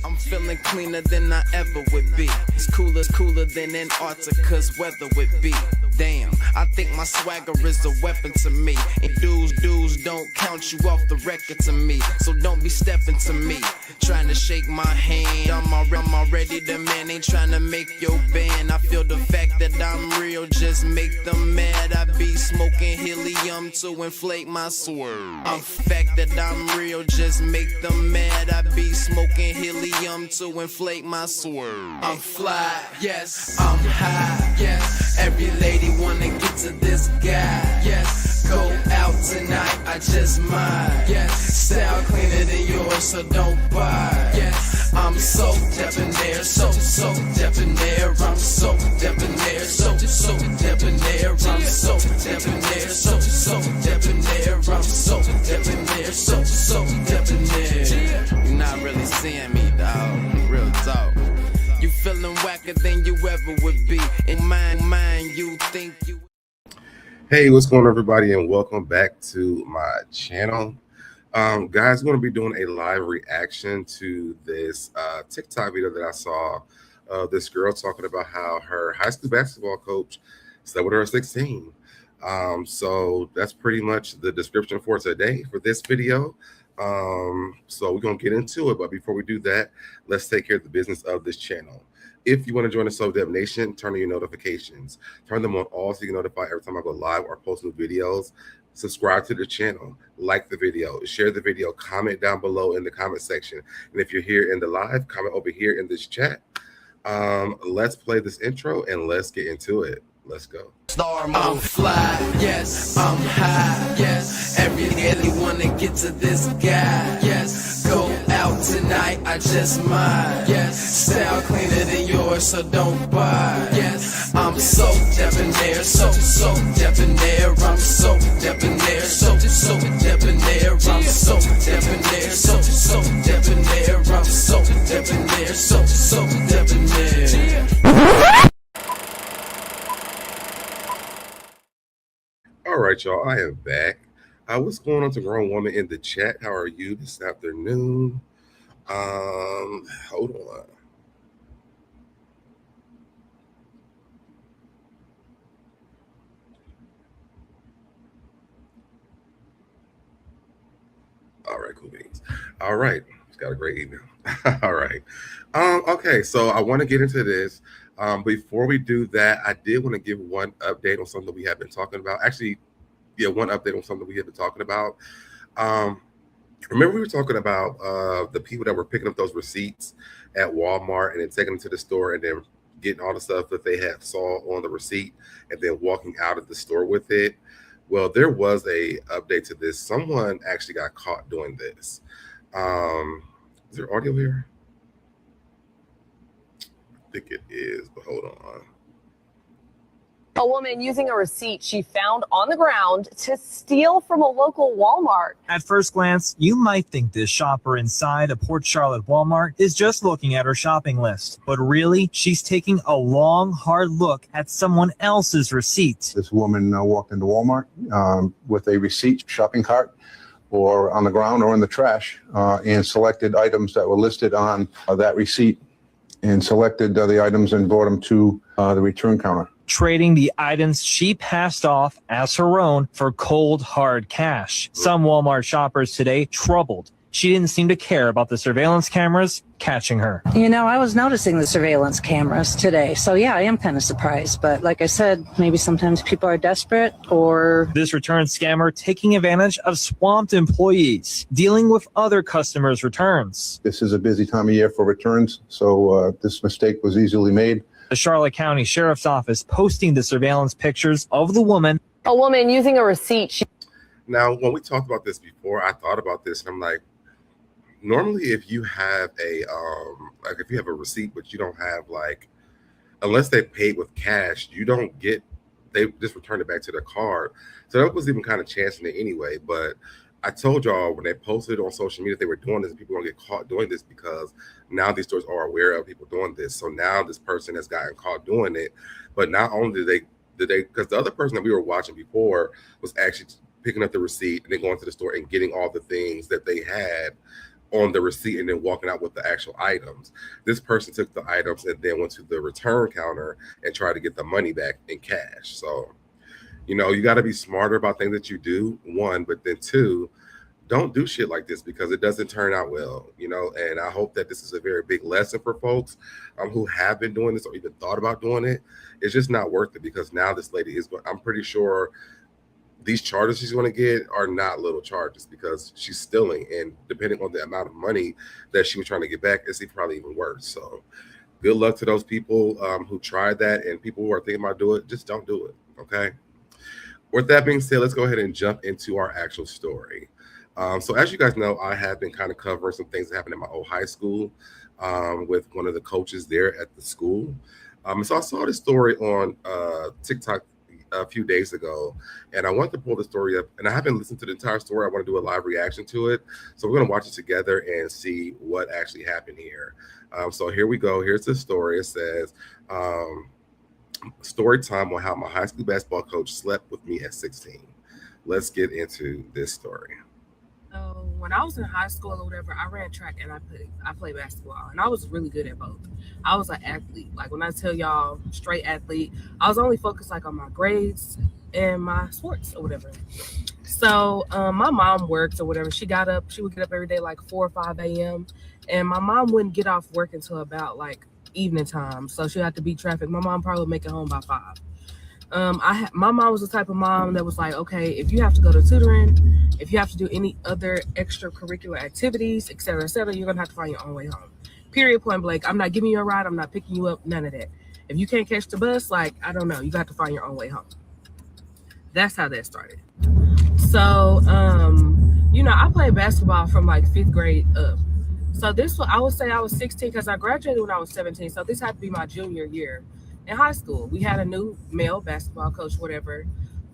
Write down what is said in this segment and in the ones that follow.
I'm feeling cleaner than I ever would be. It's cooler than Antarctica's weather would be. Damn, I think my swagger is a weapon to me. And dudes don't count you off the record to me. So don't be stepping to me, trying to shake my hand. I'm already the man, ain't trying to make your band. I feel the fact that I'm real, just make them mad. I be smoking helium to inflate my swerve. I'm fact that I'm real, just make them mad. I be smoking helium to inflate my swerve. I'm fly, yes, I'm high, yes. Every lady wanna get to this guy, yes. Go out tonight, I just might, yes. Style cleaner than yours, so don't buy, yes. I'm so debonair, so debonair. I'm so debonair, so debonair. I'm so debonair, so debonair. I'm so debonair, so debonair. You're not really seeing me, dog. Real talk. You feeling whacker than you ever would be. In mind, you think you. Hey, what's going on, everybody, and welcome back to my channel. Guys, we're going to be doing a live reaction to this TikTok video that I saw of this girl talking about how her high school basketball coach slept with her at 16. So that's pretty much the description for today for this video. So we're going to get into it. But before we do that, let's take care of the business of this channel. If you want to join the SoDeb Nation, turn on your notifications. Turn them on all so you get notified every time I go live or post new videos. Subscribe to the channel, like the video, share the video, comment down below in the comment section. And if you're here in the live, comment over here in this chat. Let's play this intro and let's get into it. Let's go. I'm fly, yes, I'm high, yes. Every lady wanna get to this guy, yes. Go out tonight, I just might, yes. Style cleaner than yours, so don't buy, yes. I'm so debonair, so debonair. I'm so debonair, so debonair. I'm so debonair, so debonair. I'm so debonair, so debonair. All right, y'all, I am back. What's going on to grown woman in the chat? How are you this afternoon? Hold on. All right, cool beans. All right, it's got a great email. All right. Okay, so I want to get into this. Before we do that, I did want to give one update on something we have been talking about. Actually, yeah, one update on something we have been talking about. Remember we were talking about the people that were picking up those receipts at Walmart and then taking them to the store and then getting all the stuff that they had saw on the receipt and then walking out of the store with it. Well, there was a update to this. Someone actually got caught doing this. Is there audio here? I think it is, but hold on. A woman using a receipt she found on the ground to steal from a local Walmart. At first glance, you might think this shopper inside a Port Charlotte Walmart is just looking at her shopping list. But really, she's taking a long, hard look at someone else's receipt. This woman walked into Walmart with a receipt, shopping cart, or on the ground or in the trash, and selected items that were listed on that receipt, and selected the items and brought them to the return counter, Trading the items she passed off as her own for cold, hard cash. Some Walmart shoppers today troubled. She didn't seem to care about the surveillance cameras catching her. You know, I was noticing the surveillance cameras today, so yeah, I am kind of surprised. But like I said, maybe sometimes people are desperate or... This return scammer taking advantage of swamped employees, dealing with other customers' returns. This is a busy time of year for returns, so this mistake was easily made. The Charlotte County Sheriff's Office posting the surveillance pictures of the woman. A woman using a receipt. Now, when we talked about this before, I thought about this and I'm like, normally if you have a like if you have a receipt but you don't have, like, unless they paid with cash, you don't get, they just return it back to their card. So that was even kind of chancing it anyway. But I told y'all when they posted on social media they were doing this, and people are gonna get caught doing this because now these stores are aware of people doing this. So now this person has gotten caught doing it. But not only did they, because the other person that we were watching before was actually picking up the receipt and then going to the store and getting all the things that they had on the receipt and then walking out with the actual items. This person took the items and then went to the return counter and tried to get the money back in cash. So, you know, you got to be smarter about things that you do, one, but then two, don't do shit like this because it doesn't turn out well, you know. And I hope that this is a very big lesson for folks who have been doing this or even thought about doing it. It's just not worth it because now this lady is going, I'm pretty sure these charges she's going to get are not little charges because she's stealing, and depending on the amount of money that she was trying to get back, it's probably even worse. So good luck to those people who tried that, and people who are thinking about doing it, just don't do it. Okay. With that being said, let's go ahead and jump into our actual story. So as you guys know, I have been kind of covering some things that happened in my old high school with one of the coaches there at the school. So I saw this story on TikTok a few days ago, and I want to pull the story up, and I haven't listened to the entire story. I want to do a live reaction to it. So we're going to watch it together and see what actually happened here. So here we go. Here's the story. It says, story time on how my high school basketball coach slept with me at 16. Let's get into this story. So when I was in high school or whatever, I ran track and I played basketball, and I was really good at both. I was an athlete. Like when I tell y'all straight athlete, I was only focused like on my grades and my sports or whatever. So my mom worked or whatever. She would get up every day like 4 or 5 a.m. And my mom wouldn't get off work until about like evening time. So she had to beat traffic. My mom probably would make it home by 5. My mom was the type of mom that was like, okay, if you have to go to tutoring, if you have to do any other extracurricular activities, et cetera, you're going to have to find your own way home. Period, point blank. I'm not giving you a ride. I'm not picking you up. None of that. If you can't catch the bus, like, I don't know. You got to find your own way home. That's how that started. So, I played basketball from like 5th grade up. So I would say I was 16 because I graduated when I was 17. So this had to be my junior year in high school. We had a new male basketball coach, whatever.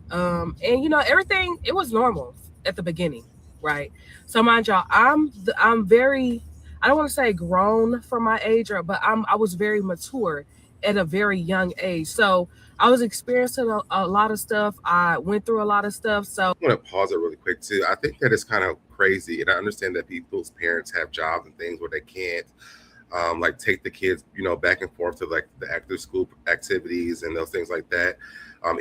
And everything, it was normal at the beginning, right? So mind y'all, I'm very, I don't want to say grown for my age, but I was very mature at a very young age. So I was experiencing a lot of stuff. I went through a lot of stuff. So I want to pause it really quick too. I think that it's kind of crazy, and I understand that people's parents have jobs and things where they can't like take the kids, back and forth to like the active school activities and those things like that.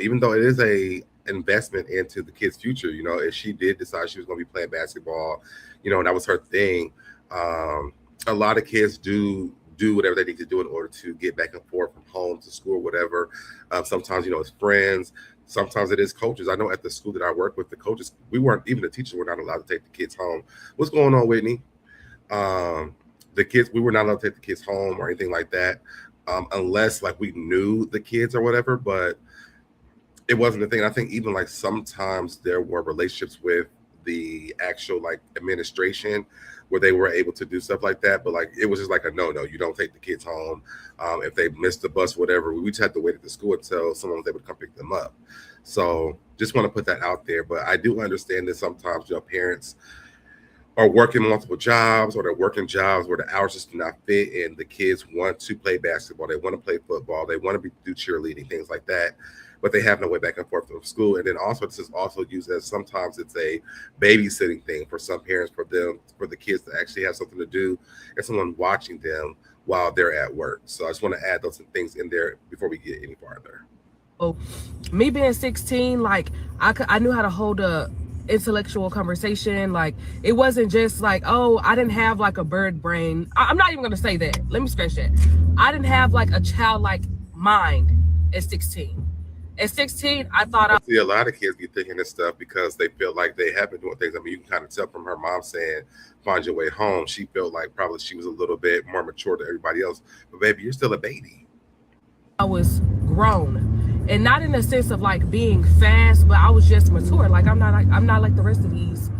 Even though it is a investment into the kid's future, if she did decide she was going to be playing basketball, and that was her thing. A lot of kids do whatever they need to do in order to get back and forth from home to school or whatever. Sometimes, it's friends. Sometimes it is coaches. I know at the school that I work with, the coaches, even the teachers were not allowed to take the kids home. What's going on, Whitney? The kids, we were not allowed to take the kids home or anything like that, unless like we knew the kids or whatever, but it wasn't a thing. I think even like sometimes there were relationships with the actual like administration where they were able to do stuff like that, but like it was just like a no, you don't take the kids home. If they missed the bus, whatever, we just had to wait at the school until someone was able to come pick them up. So just want to put that out there. But I do understand that sometimes parents are working multiple jobs, or they're working jobs where the hours just do not fit, and the kids want to play basketball, they want to play football, they want to do cheerleading, things like that, but they have no way back and forth from school. And then also this is also used as sometimes it's a babysitting thing for some parents, for the kids to actually have something to do and someone watching them while they're at work. So I just want to add those things in there before we get any farther. Me being 16, like I knew how to hold a intellectual conversation. Like it wasn't just like, oh, I didn't have like a bird brain. I'm not even gonna say that. Let me scratch that. I didn't have like a childlike mind at 16. At 16, I thought See, a lot of kids be thinking this stuff because they feel like they have been doing things. I mean, you can kind of tell from her mom saying, find your way home. She felt like probably she was a little bit more mature than everybody else. But baby, you're still a baby. I was grown. And not in the sense of like being fast, but I was just mature. Like I'm not like the rest of these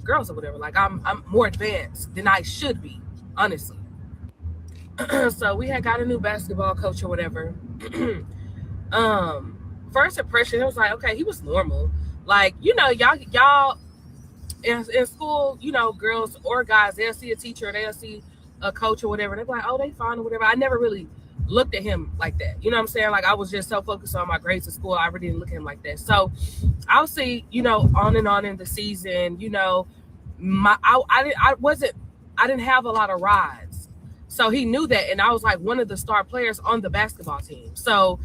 girls or whatever. Like I'm more advanced than I should be, honestly. So we had got a new basketball coach or whatever. First impression, it was like, okay, he was normal. Like, y'all in school, girls or guys, they'll see a teacher, they'll see a coach or whatever. They're like, oh, they fine or whatever. I never really looked at him like that. You know what I'm saying? Like I was just so focused on my grades at school, I really didn't look at him like that. So I'll see, on and on in the season, I I didn't have a lot of rides. So he knew that, and I was like one of the star players on the basketball team. So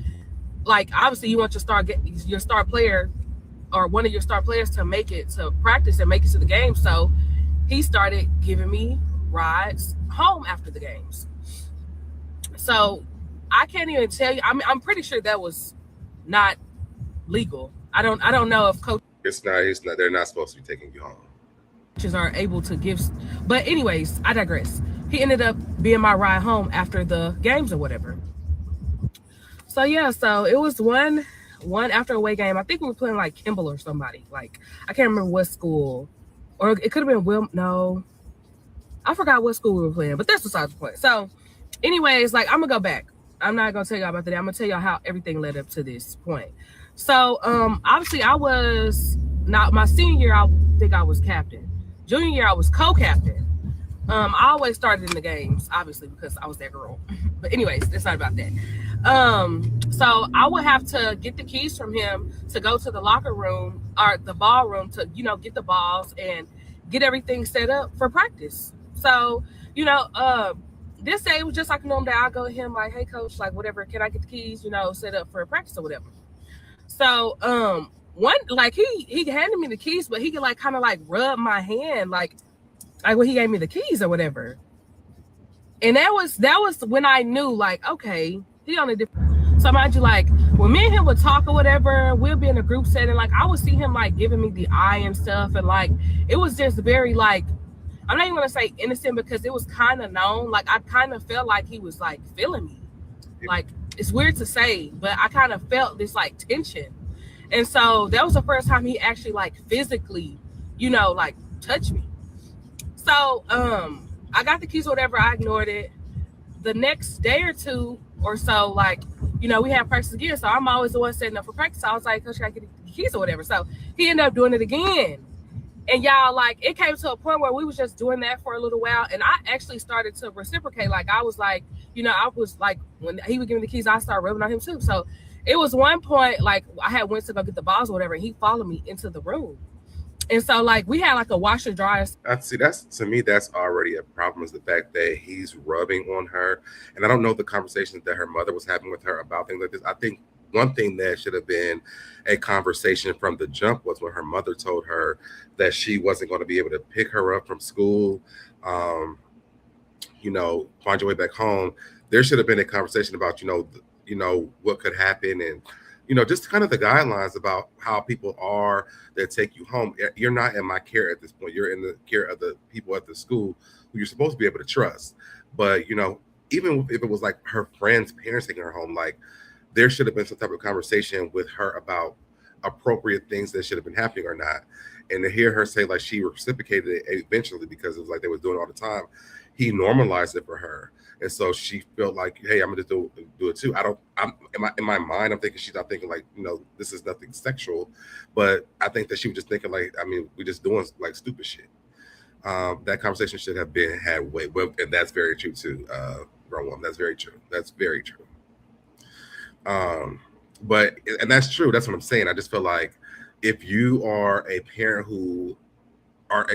like obviously you want your star player or one of your star players to make it to practice and make it to the game. So he started giving me rides home after the games. So I can't even tell you. I mean, I'm pretty sure that was not legal. I don't know if coaches It's not. They're not supposed to be taking you home. are able to give. But anyways, I digress. He ended up being my ride home after the games or whatever. So yeah, so it was one after away game. I think we were playing like Kimball or somebody. Like I can't remember what school, or it could have been No, I forgot what school we were playing. But that's besides the point. So, anyways, like I'm gonna go back. I'm not gonna tell y'all about that. I'm gonna tell y'all how everything led up to this point. So, obviously, I was not my senior year. I think I was captain. Junior year, I was co-captain. I always started in the games, obviously, because I was that girl. But anyways, it's not about that. So I would have to get the keys from him to go to the locker room or the ballroom to, get the balls and get everything set up for practice. So, this day it was just like a normal day. I go to him like, hey coach, like whatever, can I get the keys, set up for practice or whatever. So, he handed me the keys, but he could like kind of like rub my hand, like when he gave me the keys or whatever. And that was when I knew, like, okay, he on a different. So mind you, like when me and him would talk or whatever, we'll be in a group setting. Like I would see him like giving me the eye and stuff, and like it was just very like, I'm not even gonna say innocent because it was kind of known. Like I kind of felt like he was like feeling me. Like it's weird to say, but I kind of felt this like tension. And so that was the first time he actually like physically, like touched me. So I got the keys or whatever, I ignored it. The next day or two or so, like, we had practice again. So I'm always the one setting up for practice. So I was like, coach, can I get the keys or whatever? So he ended up doing it again. And y'all, like, it came to a point where we was just doing that for a little while. And I actually started to reciprocate. Like, I was like, I was like, when he would give me the keys, I started rubbing on him too. So it was one point, like, I had went to go get the balls or whatever, and he followed me into the room. And so, like, we had, like, a washer dryer. To me, that's already a problem, is the fact that he's rubbing on her. And I don't know the conversations that her mother was having with her about things like this. I think one thing that should have been a conversation from the jump was when her mother told her that she wasn't going to be able to pick her up from school, find your way back home. There should have been a conversation about, what could happen and, just kind of the guidelines about how people are that take you home. You're not in my care at this point. You're in the care of the people at the school who you're supposed to be able to trust. But, even if it was like her friend's parents taking her home, like there should have been some type of conversation with her about appropriate things that should have been happening or not. And to hear her say like she reciprocated it eventually because it was like they was doing it all the time, he normalized it for her. And so she felt like, hey, I'm gonna just do it too. In my mind, I'm thinking she's not thinking like, this is nothing sexual, but I think that she was just thinking like, we're just doing like stupid shit. That conversation should have been had way, and that's very true too, grown woman. That's very true. That's very true. And that's true. That's what I'm saying. I just feel like if you are a parent who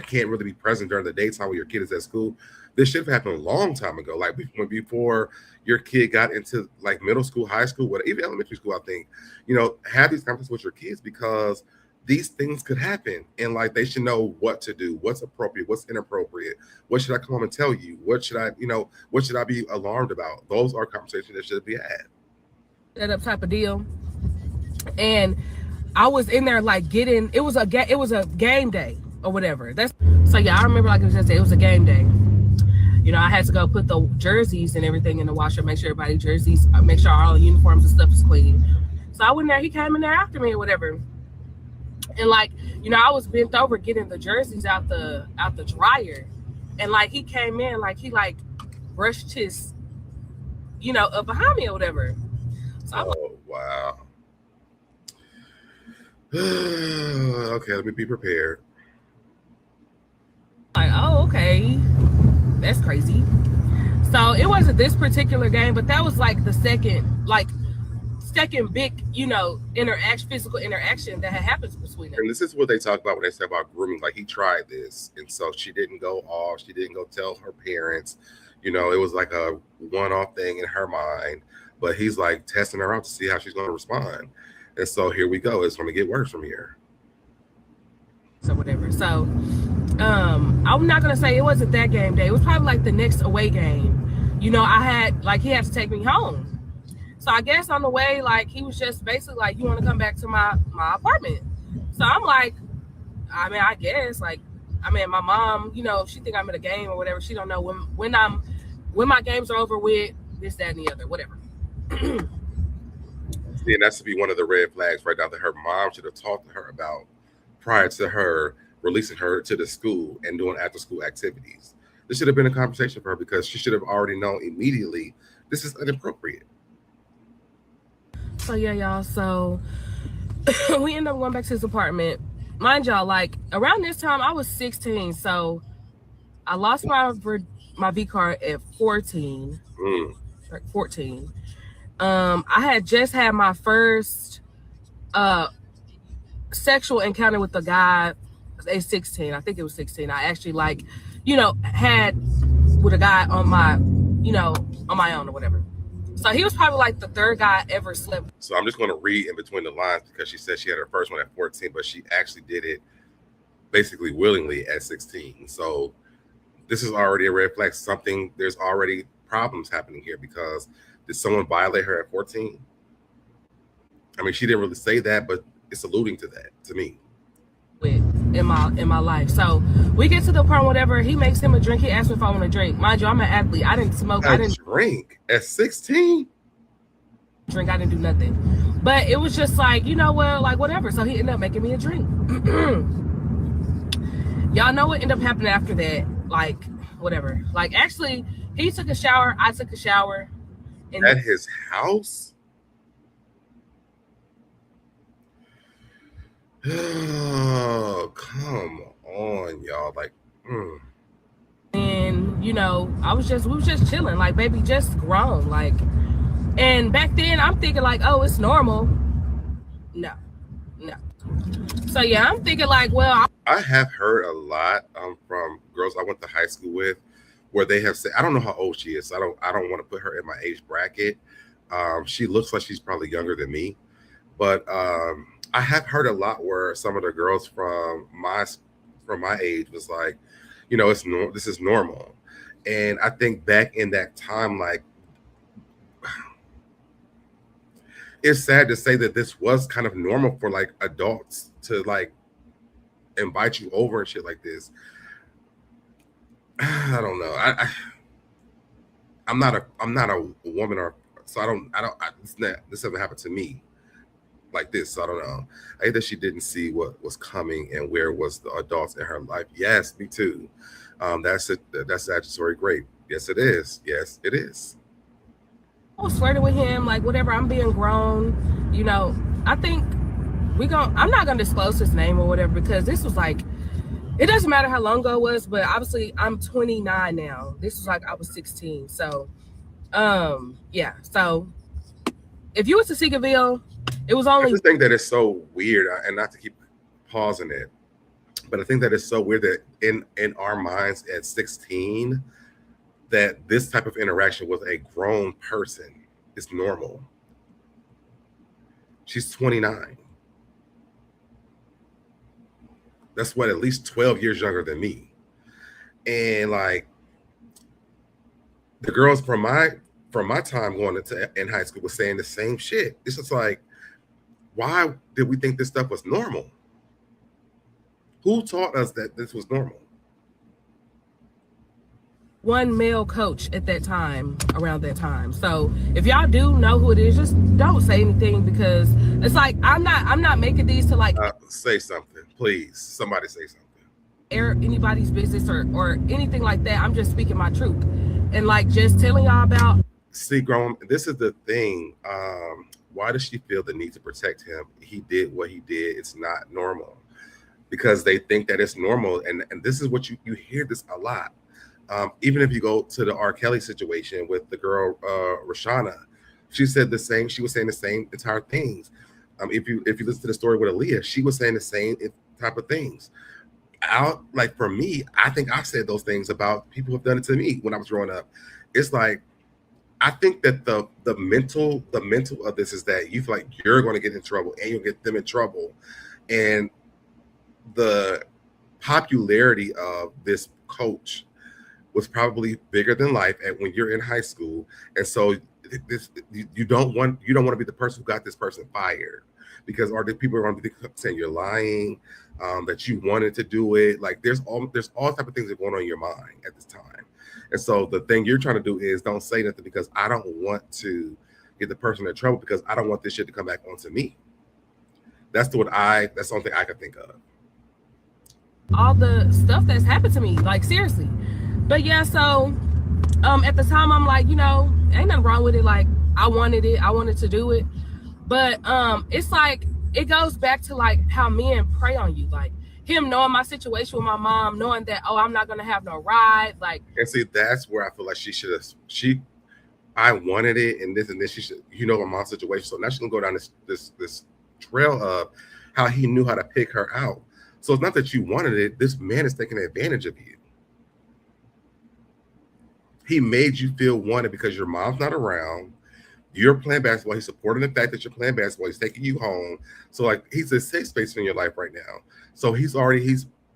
can't really be present during the daytime when your kid is at school, this should have happened a long time ago. Like before your kid got into like middle school, high school, even elementary school, I think, have these conversations with your kids because these things could happen. And like, they should know what to do, what's appropriate, what's inappropriate. What should I come home and tell you? What should I be alarmed about? Those are conversations that should be had. That up type of deal. And I was in there like it was a game day or whatever. So yeah, I remember like it was a game day. I had to go put the jerseys and everything in the washer, make sure everybody's jerseys, make sure all the uniforms and stuff is clean. So I went there, he came in there after me or whatever. And like, I was bent over getting the jerseys out the dryer. And like he came in, like he like brushed his, up behind me or whatever. So wow. Okay, let me be prepared. Like, oh, okay. That's crazy. So it wasn't this particular game, but that was like the second, like second big, physical interaction that had happened between them. And this is what they talk about when they say about grooming. Like, he tried this, and so she didn't go off. She didn't go tell her parents. It was like a one-off thing in her mind. But he's like testing her out to see how she's going to respond. And so here we go. It's going to get worse from here. So whatever. So I'm not going to say it wasn't that game day. It was probably like the next away game. I had, like, he had to take me home. So I guess on the way, like, he was just basically like, you want to come back to my apartment? So I'm like, I guess, like, my mom, she think I'm at a game or whatever. She don't know when my games are over with, this, that, and the other, whatever. See, and that's to be one of the red flags right now that her mom should have talked to her about prior to her releasing her to the school and doing after school activities. This should have been a conversation for her, because she should have already known immediately this is inappropriate. So yeah, y'all. So we ended up going back to his apartment. Mind y'all, like, around this time I was 16, so I lost my V card at 14. Like 14. I had just had my first sexual encounter with a guy at 16. I think it was 16. I actually, like, had with a guy on my own or whatever. So he was probably like the third guy I ever slept. So I'm just going to read in between the lines, because she said she had her first one at 14, but she actually did it basically willingly at 16. So this is already a red flag. There's already problems happening here, because did someone violate her at 14? She didn't really say that, but it's alluding to that to me. In my life. So we get to the part, whatever, he makes him a drink. He asked me if I want a drink. Mind you, I'm an athlete. I didn't smoke. I didn't drink at 16. Drink. I didn't do nothing. But it was just like, like, whatever. So he ended up making me a drink. Y'all know what ended up happening after that? Like, whatever. Like, actually, he took a shower. I took a shower. At his house? Oh, come on, y'all. Like, And, we was just chilling. Like, baby, just grown. Like, and back then I'm thinking like, oh, it's normal. No. So yeah, I'm thinking like, well, I have heard a lot from girls I went to high school with, where they have said, I don't know how old she is, so I don't want to put her in my age bracket. She looks like she's probably younger than me, but I have heard a lot where some of the girls from my age was like, this is normal. And I think back in that time, like, it's sad to say that this was kind of normal for like adults to like invite you over and shit like this. I don't know. I'm not a woman, or so this haven't happened to me like this. So I don't know. I think that she didn't see what was coming and where was the adults in her life. Yes, me too. That's statutory rape. Yes, it is. Yes, it is. I was flirting with him, like, whatever. I'm being grown. I think I'm not gonna disclose his name or whatever, because this was like, it doesn't matter how long ago it was, but obviously I'm 29 now. This was like I was 16. So yeah. So if you was to Seagoville, it was only. I just think that it's so weird, and not to keep pausing it, but I think that it's so weird that in our minds at 16, that this type of interaction with a grown person is normal. She's 29. That's what, at least 12 years younger than me. And like, the girls from my time going in high school was saying the same shit. It's just like, why did we think this stuff was normal? Who taught us that this was normal? One male coach at that time, around that time. So if y'all do know who it is, just don't say anything, because it's like, I'm not making these to like say something, please. Somebody say something. Air anybody's business or anything like that. I'm just speaking my truth and like just telling y'all about. See, grown. This is the thing. Why does she feel the need to protect him? He did what he did. It's not normal, because they think that it's normal, and this is what you hear this a lot. Even if you go to the R. Kelly situation with the girl Rashana, She said the same. She was saying the same entire things. If you listen to the story with Aaliyah, she was saying the same type of things. Out like for me, I think I said those things about people who've done it to me when I was growing up. It's like I think that the mental of this is that you feel like you're going to get in trouble and you'll get them in trouble, and the popularity of this coach was probably bigger than life when you're in high school, and so you don't want to be the person who got this person fired, because or the people are going to be saying you're lying, that you wanted to do it. Like there's all type of things that are going on in your mind at this time, and so the thing you're trying to do is don't say nothing, because I don't want to get the person in trouble, because I don't want this shit to come back onto me. That's something I can think of. All the stuff that's happened to me, like seriously. But yeah, so at the time I'm like, ain't nothing wrong with it. Like I wanted to do it. But it's like it goes back to like how men prey on you. Like him knowing my situation with my mom, knowing that, I'm not gonna have no ride. Like, and see, that's where I feel like I wanted it and this, she should, my mom's situation. So now she's gonna go down this trail of how he knew how to pick her out. So it's not that you wanted it. This man is taking advantage of you. He made you feel wanted because your mom's not around. You're playing basketball. He's supporting the fact that you're playing basketball. He's taking you home. So like he's a safe space in your life right now. So this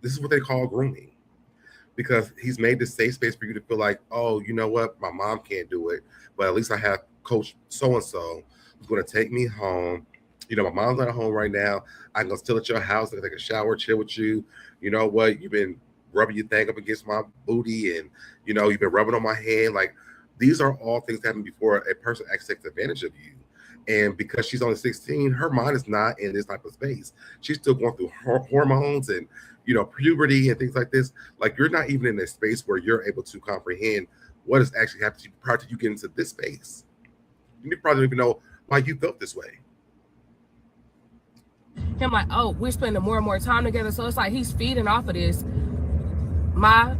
is what they call grooming, because he's made this safe space for you to feel like, oh, you know what? My mom can't do it, but at least I have Coach so-and-so who's going to take me home. My mom's not at home right now. I can go still at your house. I can take a shower, chill with you. You know what? You've been rubbing your thing up against my booty, and you've been rubbing on my hand. Like these are all things that happen before a person actually takes advantage of you. And because she's only 16, her mind is not in this type of space. She's still going through hormones and puberty and things like this. Like you're not even in a space where you're able to comprehend what is actually happening to you prior to you getting into this space. You probably don't even know why you felt this way. Him like, we're spending more and more time together, so it's like he's feeding off of this my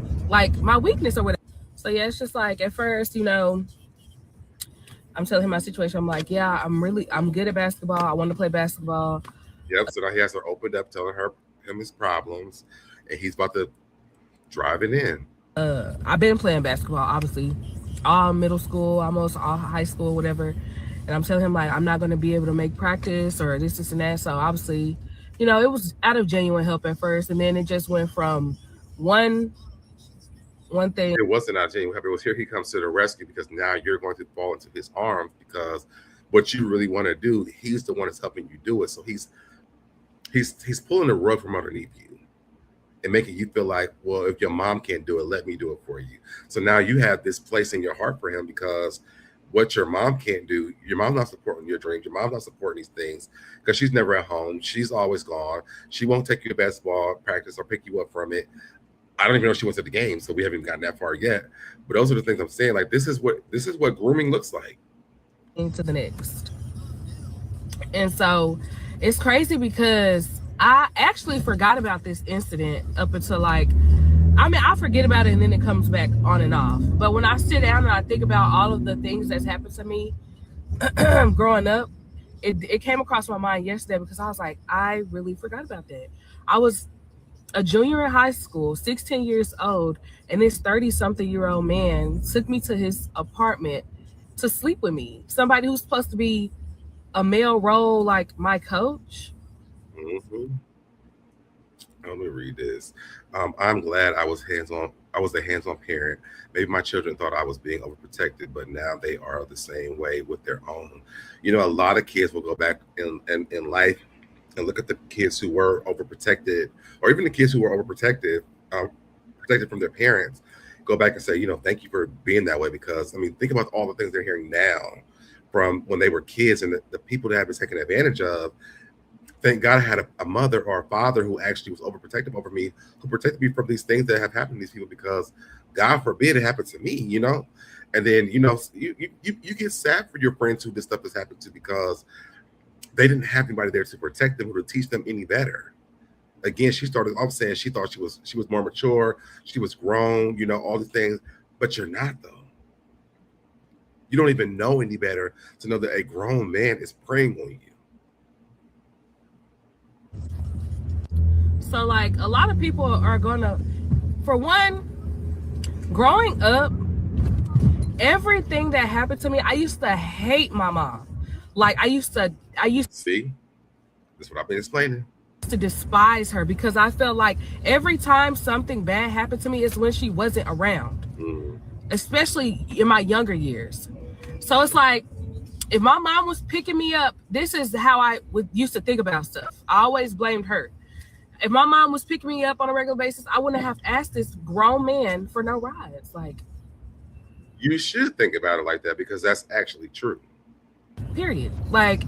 weakness or whatever. So yeah, it's just like at first, I'm telling him my situation. I'm like, yeah, I'm good at basketball. I want to play basketball. Yep. So now he has her opened up, telling him his problems, and he's about to drive it in. I've been playing basketball, obviously, all middle school, almost all high school, whatever. And I'm telling him like I'm not going to be able to make practice or this and that. So obviously, it was out of genuine help at first, and then it just went from one thing. It wasn't out of genuine help. It was here he comes to the rescue, because now you're going to fall into his arms, because what you really want to do, he's the one that's helping you do it. So he's pulling the rug from underneath you and making you feel like, well, if your mom can't do it, let me do it for you. So now you have this place in your heart for him, because what your mom can't do, your mom's not supporting your dreams, your mom's not supporting these things, because she's never at home. She's always gone. She won't take you to basketball practice or pick you up from it. I don't even know if she went to the game, so we haven't even gotten that far yet. But those are the things I'm saying. Like this is what grooming looks like. Into the next. And so it's crazy because I actually forgot about this incident up until I forget about it and then it comes back on and off. But when I sit down and I think about all of the things that's happened to me growing up, it came across my mind yesterday, because I was like, I really forgot about that. I was a junior in high school, 16 years old, and this 30-something-year-old man took me to his apartment to sleep with me. Somebody who's supposed to be a male role, like my coach. Mm-hmm. Let me read this. I'm glad I was hands-on. I was a hands-on parent. Maybe my children thought I was being overprotected, but now they are the same way with their own. A lot of kids will go back in life and look at the kids who were overprotected, or even the kids who were overprotected, protected from their parents, go back and say, thank you for being that way. Because think about all the things they're hearing now from when they were kids, and the people that have been taken advantage of. Thank God I had a mother or a father who actually was overprotective over me, who protected me from these things that have happened to these people, because God forbid it happened to me, And then, you get sad for your friends who this stuff has happened to, because they didn't have anybody there to protect them or to teach them any better. Again, she started off saying she thought she was more mature, she was grown, all the things, but you're not though. You don't even know any better to know that a grown man is preying on you. So like a lot of people are gonna, for one, growing up, everything that happened to me, I used to hate my mom. Like I used to see, that's what I've been explaining. To despise her because I felt like every time something bad happened to me is when she wasn't around, especially in my younger years. So it's like, if my mom was picking me up, this is how I used to think about stuff. I always blamed her. If my mom was picking me up on a regular basis, I wouldn't have asked this grown man for no rides. Like, you should think about it like that because that's actually true. Period. Like,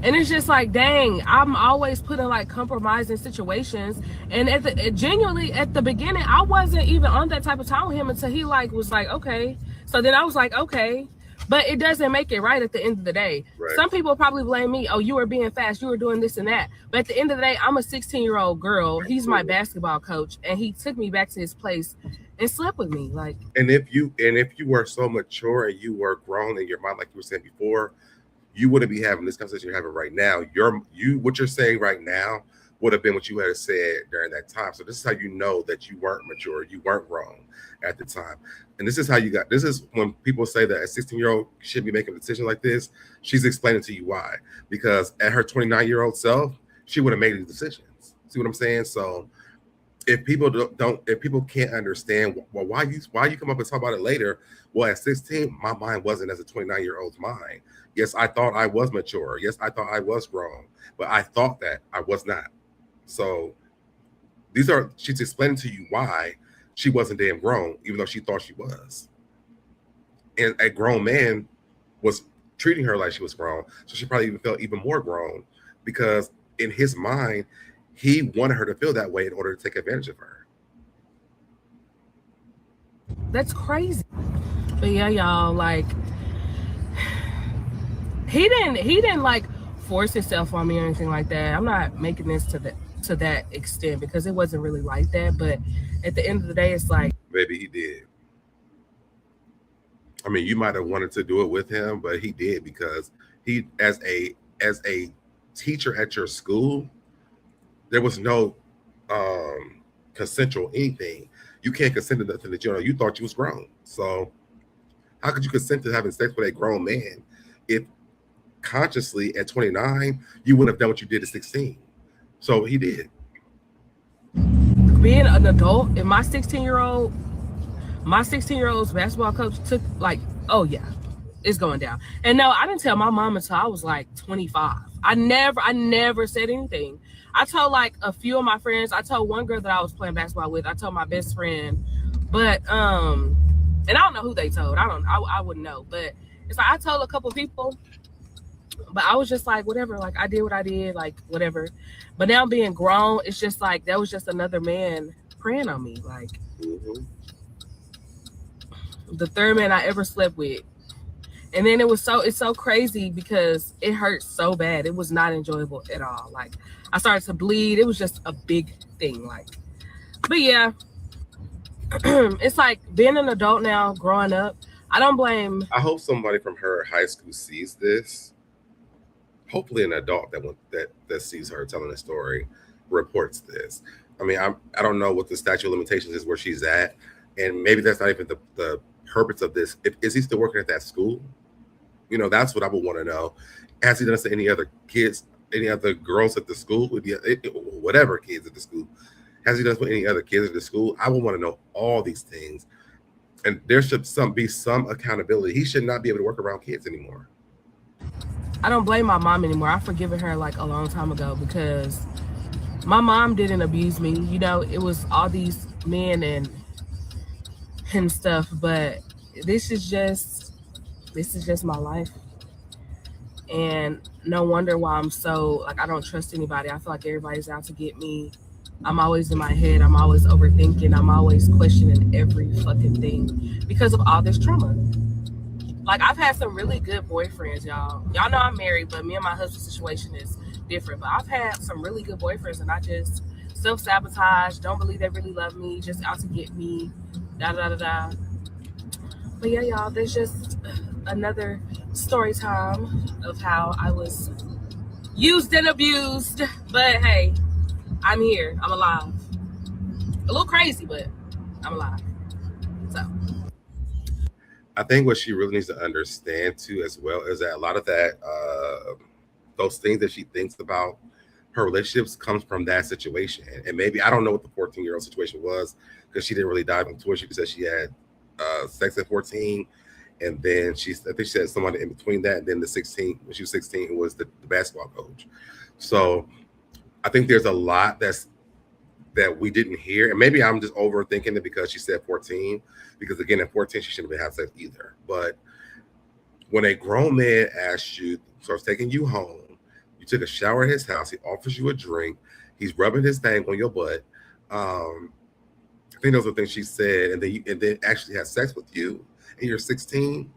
and it's just like, dang, I'm always put in like compromising situations. And genuinely at the beginning, I wasn't even on that type of time with him until he like was like, okay. So then I was like, okay, but it doesn't make it right at the end of the day. Right. Some people probably blame me. Oh, you were being fast. You were doing this and that. But at the end of the day, I'm a 16-year-old girl. He's my basketball coach. And he took me back to his place and slept with me. Like, and if you were so mature and you were grown in your mind, like you were saying before, you wouldn't be having this conversation you're having right now. What you're saying right now would have been what you had said during that time. So this is how you know that you weren't mature, you weren't grown at the time. And this is how this is when people say that a 16-year-old shouldn't be making a decision like this. She's explaining to you why. Because at her 29-year-old self, she would have made these decisions. See what I'm saying? So if people if people can't understand, well, why you come up and talk about it later? Well, at 16, my mind wasn't as a 29-year-old's mind. Yes, I thought I was mature. Yes, I thought I was grown, but I thought that I was not. So she's explaining to you why she wasn't damn grown, even though she thought she was. And a grown man was treating her like she was grown. So she probably even felt even more grown because in his mind, he wanted her to feel that way in order to take advantage of her. That's crazy. But yeah, y'all, like, he didn't like force himself on me or anything like that. I'm not making this to that extent because it wasn't really like that. But at the end of the day, it's like, maybe he did. I mean, you might have wanted to do it with him, but he did because he, as a teacher at your school, there was no consensual anything. You can't consent to nothing that you thought you was grown. So how could you consent to having sex with a grown man if consciously at 29 you wouldn't have done what you did at 16? So he did. Being an adult, and my 16-year-old's basketball coach took like, oh yeah, it's going down. And no, I didn't tell my mom until I was like 25. I never said anything. I told like a few of my friends. I told one girl that I was playing basketball with. I told my best friend, but and I don't know who they told. I wouldn't know. But it's like I told a couple people, but I was just like, whatever. Like I did what I did, like whatever. But now being grown, it's just like that was just another man preying on me. Like the third man I ever slept with. And then it's so crazy because it hurt so bad. It was not enjoyable at all. Like I started to bleed. It was just a big thing. Like, but yeah, it's like being an adult now, growing up. I don't blame. I hope somebody from her high school sees this. Hopefully, an adult that sees her telling the story reports this. I mean, I don't know what the statute of limitations is where she's at, and maybe that's not even the purpose of this. Is he still working at that school? You know, that's what I would want to know. Has he done this to any other kids, any other girls at the school, whatever kids at the school? Has he done this with any other kids at the school? I would want to know all these things. And there should be some accountability. He should not be able to work around kids anymore. I don't blame my mom anymore. I've forgiven her like a long time ago because my mom didn't abuse me. You know, it was all these men and stuff, but this is just my life. And no wonder why I'm so, like, I don't trust anybody. I feel like everybody's out to get me. I'm always in my head. I'm always overthinking. I'm always questioning every fucking thing because of all this trauma. Like, I've had some really good boyfriends, y'all. Y'all know I'm married, but me and my husband's situation is different. But I've had some really good boyfriends, and I just self-sabotage, don't believe they really love me, just out to get me, da-da-da-da. But yeah, y'all, there's just another story time of how I was used and abused. But hey, I'm here. I'm alive. A little crazy, but I'm alive. So I think what she really needs to understand too, as well, is that a lot of that, those things that she thinks about her relationships comes from that situation. And maybe I don't know what the 14-year-old situation was because she didn't really dive into it. She said she had sex at 14, and then I think she said someone in between that, and then the 16 when she was 16 who was the basketball coach. So I think there's a lot that we didn't hear, and maybe I'm just overthinking it because she said 14. Because again, at 14 she shouldn't have been having sex either. But when a grown man asks you, starts taking you home, you took a shower at his house, he offers you a drink, he's rubbing his thing on your butt. I think those are things she said, and then actually has sex with you, and you're 16.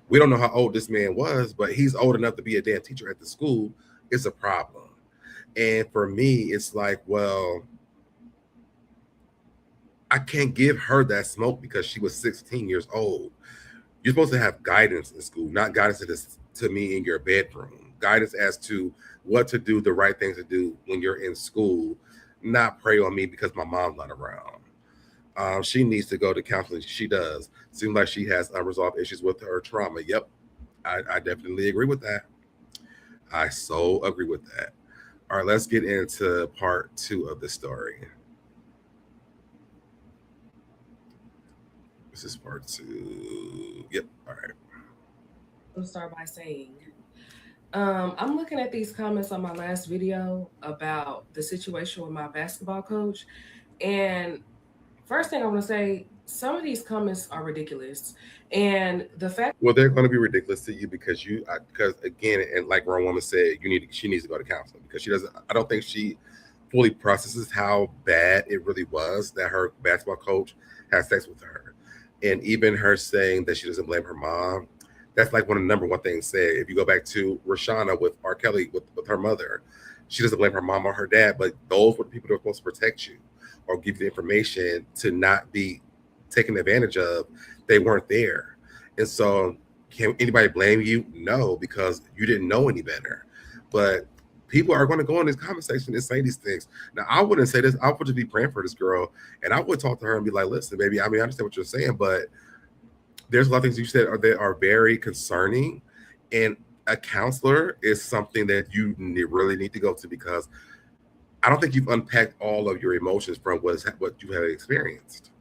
We don't know how old this man was, but he's old enough to be a damn teacher at the school. It's a problem. And for me, it's like, well, I can't give her that smoke because she was 16 years old. You're supposed to have guidance in school, not guidance to me in your bedroom. Guidance as to what to do, the right things to do when you're in school, not prey on me because my mom's not around. She needs to go to counseling. She does. Seems like she has unresolved issues with her trauma. Yep, I definitely agree with that. I so agree with that. All right, let's get into part 2 of the story. This is part 2. Yep. All right. I'll start by saying, I'm looking at these comments on my last video about the situation with my basketball coach. And first thing I want to say, some of these comments are ridiculous. And the fact, Well, they're going to be ridiculous to you because again, and like Ron Woman said, she needs to go to counseling because she doesn't. I don't think she fully processes how bad it really was that her basketball coach had sex with her, and even her saying that she doesn't blame her mom. That's like one of the number one things said. If you go back to Rashana with R. Kelly with her mother, she doesn't blame her mom or her dad, but those were the people that were supposed to protect you or give you the information to not be taken advantage of. They weren't there. And so, can anybody blame you? No, because you didn't know any better. But people are going to go in this conversation and say these things. Now, I wouldn't say this. I would just be praying for this girl, and I would talk to her and be like, "Listen, baby. I mean, I understand what you're saying, but there's a lot of things you said that are very concerning, and a counselor is something that you really need to go to because I don't think you've unpacked all of your emotions from what you have experienced."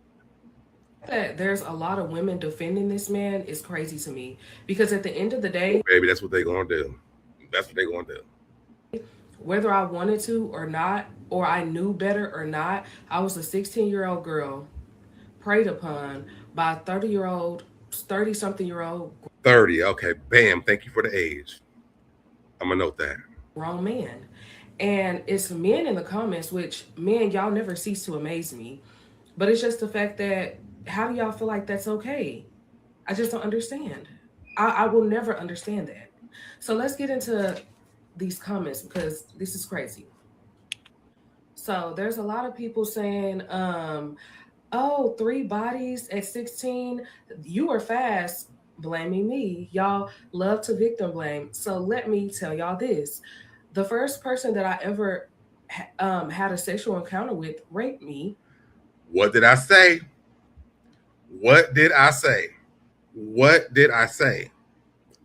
that there's a lot of women defending this man is crazy to me because at the end of the day, Baby, that's what they're going to do. That's what they're going to do. whether I wanted to or not, or I knew better or not, I was a 16-year-old girl preyed upon by a 30-something-year-old 30. Okay, bam. Thank you for the age. I'm going to note that. grown man. And it's men in the comments, which, men, y'all never cease to amaze me. But it's just the fact that, how do y'all feel like that's okay? I just don't understand. I will never understand that. So let's get into these comments because this is crazy. So there's a lot of people saying, oh, 3 bodies at 16, you were fast, blaming me. Y'all love to victim blame. So let me tell y'all this. The first person that I ever had a sexual encounter with raped me. What did I say? What did I say? What did I say?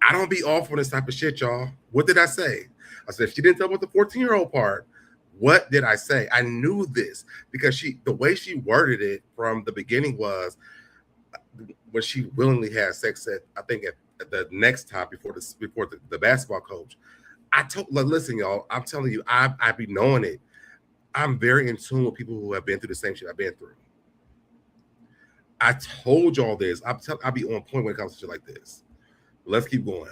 I don't be off on this type of shit, y'all. What did I say? I said, if she didn't tell about the 14-year-old part, what did I say? I knew this because the way she worded it from the beginning was when she willingly had sex I think at the next time before the basketball coach. I told, listen, y'all, I'm telling you, I be knowing it. I'm very in tune with people who have been through the same shit I've been through. I told y'all this. I'll be on point when it comes to shit like this. Let's keep going.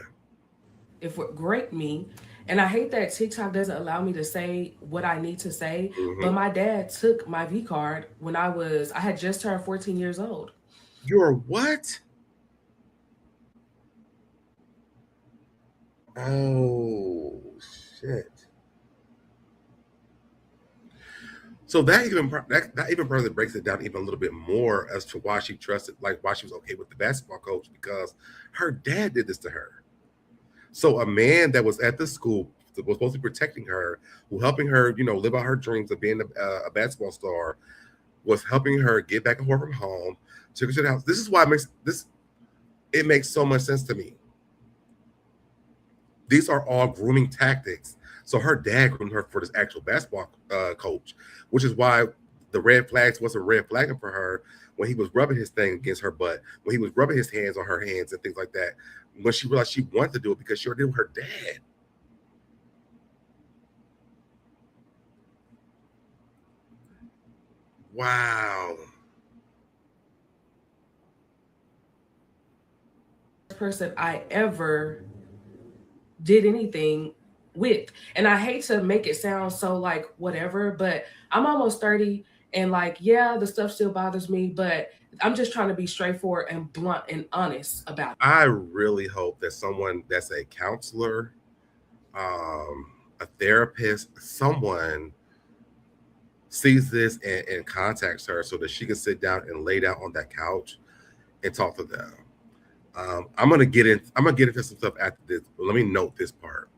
If it raped me, and I hate that TikTok doesn't allow me to say what I need to say, but my dad took my V card when I had just turned 14 years old. You're what? Oh, shit. So that even further breaks it down even a little bit more as to why she trusted, like why she was okay with the basketball coach, because her dad did this to her. So a man that was at the school that was supposed to be protecting her, who helping her, live out her dreams of being a basketball star, was helping her get back and forth from home, took her to the house. This is why it makes so much sense to me. These are all grooming tactics. So her dad groomed her for this actual basketball coach, which is why the red flags wasn't red flagging for her when he was rubbing his thing against her butt, when he was rubbing his hands on her hands and things like that, when she realized she wanted to do it because she already did with her dad. Wow. Person I ever did anything with. And I hate to make it sound so like whatever, but I'm almost 30 and like, yeah, the stuff still bothers me, but I'm just trying to be straightforward and blunt and honest about it. I really hope that someone that's a counselor, a therapist, someone sees this and contacts her so that she can sit down and lay down on that couch and talk to them. I'm gonna get into some stuff after this, but let me note this part.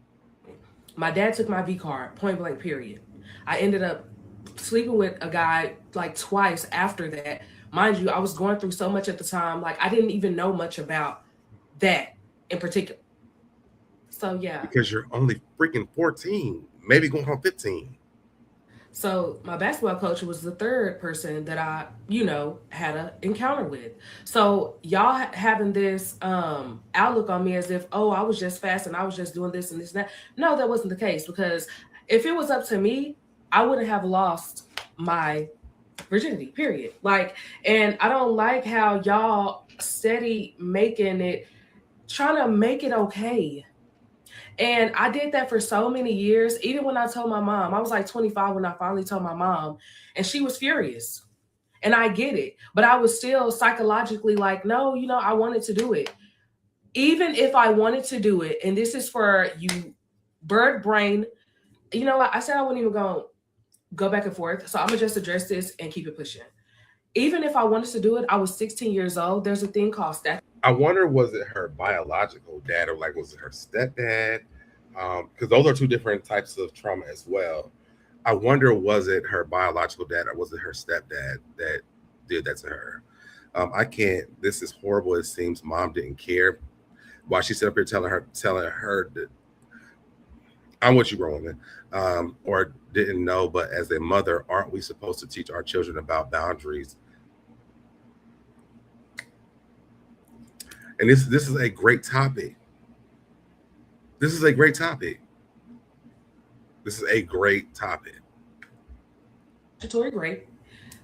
My dad took my V card, point blank, period. I ended up sleeping with a guy like twice after that. Mind you, I was going through so much at the time, like I didn't even know much about that in particular. So yeah. Because you're only freaking 14, maybe going on 15. So my basketball coach was the third person that I, had an encounter with. So y'all having this outlook on me as if, oh, I was just fast and I was just doing this and this and that. No, that wasn't the case, because if it was up to me, I wouldn't have lost my virginity, period. And I don't like how y'all steady trying to make it okay. And I did that for so many years. Even when I told my mom, I was like 25 when I finally told my mom, and she was furious. And I get it, but I was still psychologically like, no, I wanted to do it. Even if I wanted to do it, and this is for you bird brain, I said I wouldn't even go back and forth. So I'm gonna just address this and keep it pushing. Even if I wanted to do it, I was 16 years old. There's a thing called statute. I wonder, was it her biological dad or was it her stepdad? Because those are two different types of trauma as well. I wonder, was it her biological dad or was it her stepdad that did that to her? I can't. This is horrible. It seems mom didn't care. While she sat up here telling her that I'm what you growing or didn't know. But as a mother, aren't we supposed to teach our children about boundaries? And this is a great topic. This is a great topic. Statutory rape.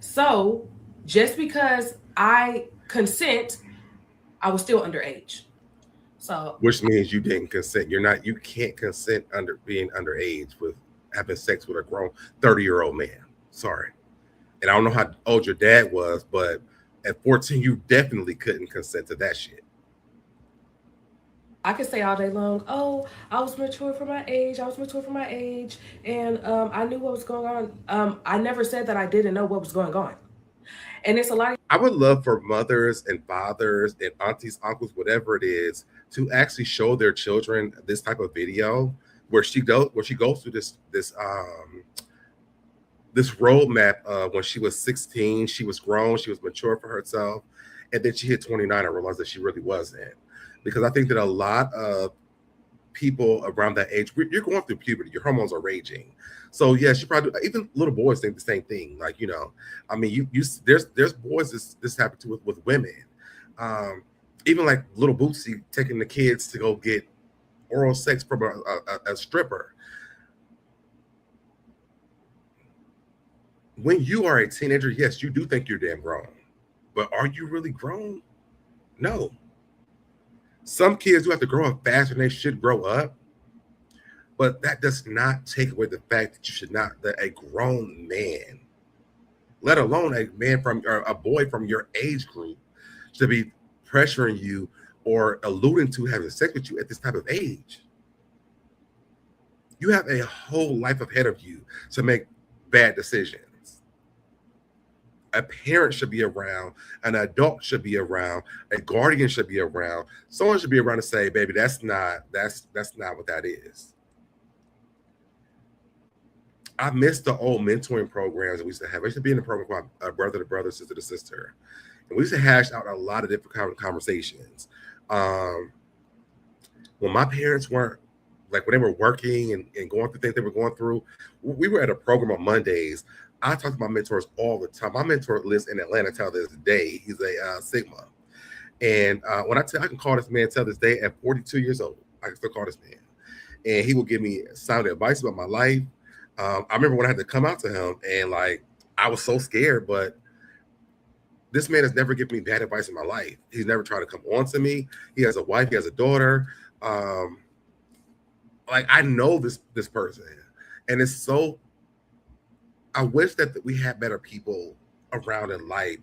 So just because I consent, I was still underage. So which means you didn't consent. You can't consent under being underage with having sex with a grown 30-year-old man. Sorry. And I don't know how old your dad was, but at 14, you definitely couldn't consent to that shit. I could say all day long, oh, I was mature for my age, and I knew what was going on. I never said that I didn't know what was going on. And it's a lot. I would love for mothers and fathers and aunties, uncles, whatever it is, to actually show their children this type of video where she goes through this roadmap. When she was 16, she was grown, she was mature for herself, and then she hit 29 and realized that she really wasn't. Because I think that a lot of people around that age, you're going through puberty, your hormones are raging. So yes, you probably, even little boys think the same thing. There's boys this happened to with women. Even like little Bootsy taking the kids to go get oral sex from a stripper. When you are a teenager, yes, you do think you're damn grown, but are you really grown? No. Some kids do have to grow up faster than they should grow up, but that does not take away the fact that you should not, that a grown man, let alone a man or a boy from your age group, should be pressuring you or alluding to having sex with you at this type of age. You have a whole life ahead of you to make bad decisions. A parent should be around, an adult should be around, a guardian should be around. Someone should be around to say, baby, that's not what that is. I miss the old mentoring programs that we used to have. I used to be in a program called Brother to Brother, Sister to Sister. And we used to hash out a lot of different conversations. When my parents weren't, like when they were working and going through things they were going through, we were at a program on Mondays. I talk to my mentors all the time. My mentor lives in Atlanta till this day. He's a Sigma. And when I can call this man till this day at 42 years old, I can still call this man. And he will give me sound advice about my life. I remember when I had to come out to him and like, I was so scared, but this man has never given me bad advice in my life. He's never tried to come on to me. He has a wife, he has a daughter. Like I know this person, and it's so, I wish that we had better people around in life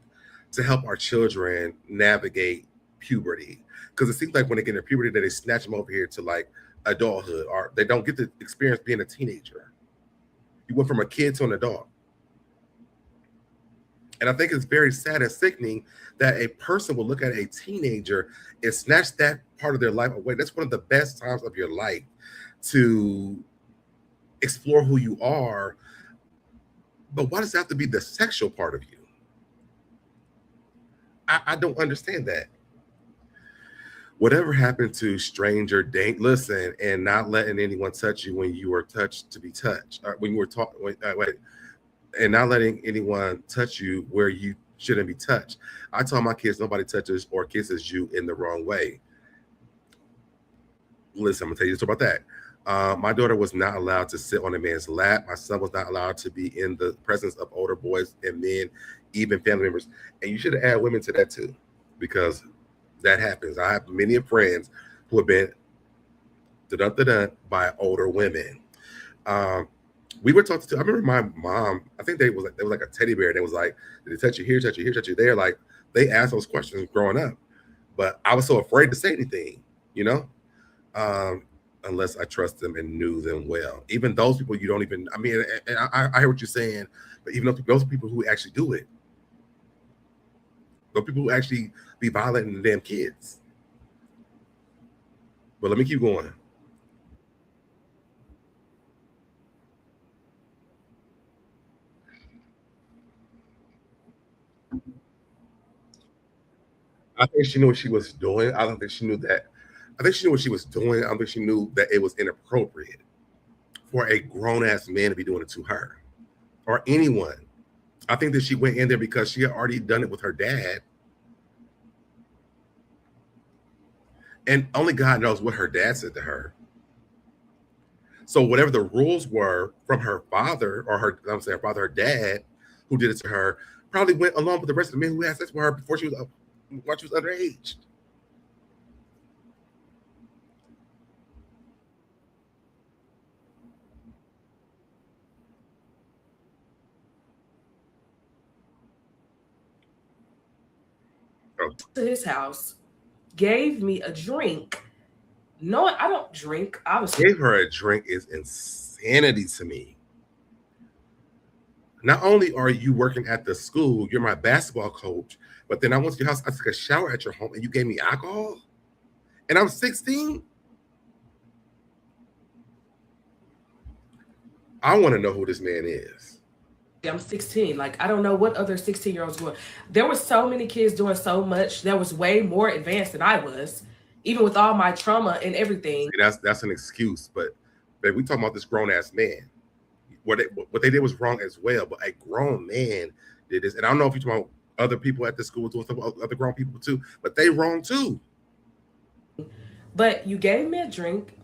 to help our children navigate puberty. Because it seems like when they get into puberty, that they snatch them over here to like adulthood, or they don't get to experience being a teenager. You went from a kid to an adult. And I think it's very sad and sickening that a person will look at a teenager and snatch that part of their life away. That's one of the best times of your life to explore who you are. But why does it have to be the sexual part of you? I don't understand that. Whatever happened to stranger listen, and not letting anyone touch you when you were touched to be touched, when you were taught, and not letting anyone touch you where you shouldn't be touched. I tell my kids, nobody touches or kisses you in the wrong way. Listen, I'm gonna tell you about that. My daughter was not allowed to sit on a man's lap. My son was not allowed to be in the presence of older boys and men, even family members. And you should add women to that too, because that happens. I have many friends who have been done by older women. We were talking to, I remember my mom, I think they was like a teddy bear. And it was like, did they touch you here, touch you here, touch you there? Like they asked those questions growing up, but I was so afraid to say anything, you know, unless I trust them and knew them well. Even those people you don't even, I mean, and I hear what you're saying, but even those people who actually do it, those people who actually be violating the damn kids. But let me keep going. I think she knew what she was doing. I don't think she knew that. I think she knew what she was doing. I don't think she knew that it was inappropriate for a grown-ass man to be doing it to her or anyone. I think that she went in there because she had already done it with her dad. And only God knows what her dad said to her. So whatever the rules were from her father or her father, her dad, who did it to her, probably went along with the rest of the men who had sex with her before she was while she was underage. To his house, gave me a drink. No, I don't drink. I was Gave her a drink is insanity to me. Not only are you working at the school, you're my basketball coach, but then I went to your house, I took a shower at your home, and you gave me alcohol? And I'm 16? I want to know who this man is. I'm 16. Like, I don't know what other 16-year-olds doing. There were so many kids doing so much that was way more advanced than I was, even with all my trauma and everything. See, that's an excuse, but babe, we talking about this grown-ass man. What they did was wrong as well, but a grown man did this. And I don't know if you're talking about other people at the school doing stuff, other grown people too, but they wrong too. But you gave me a drink,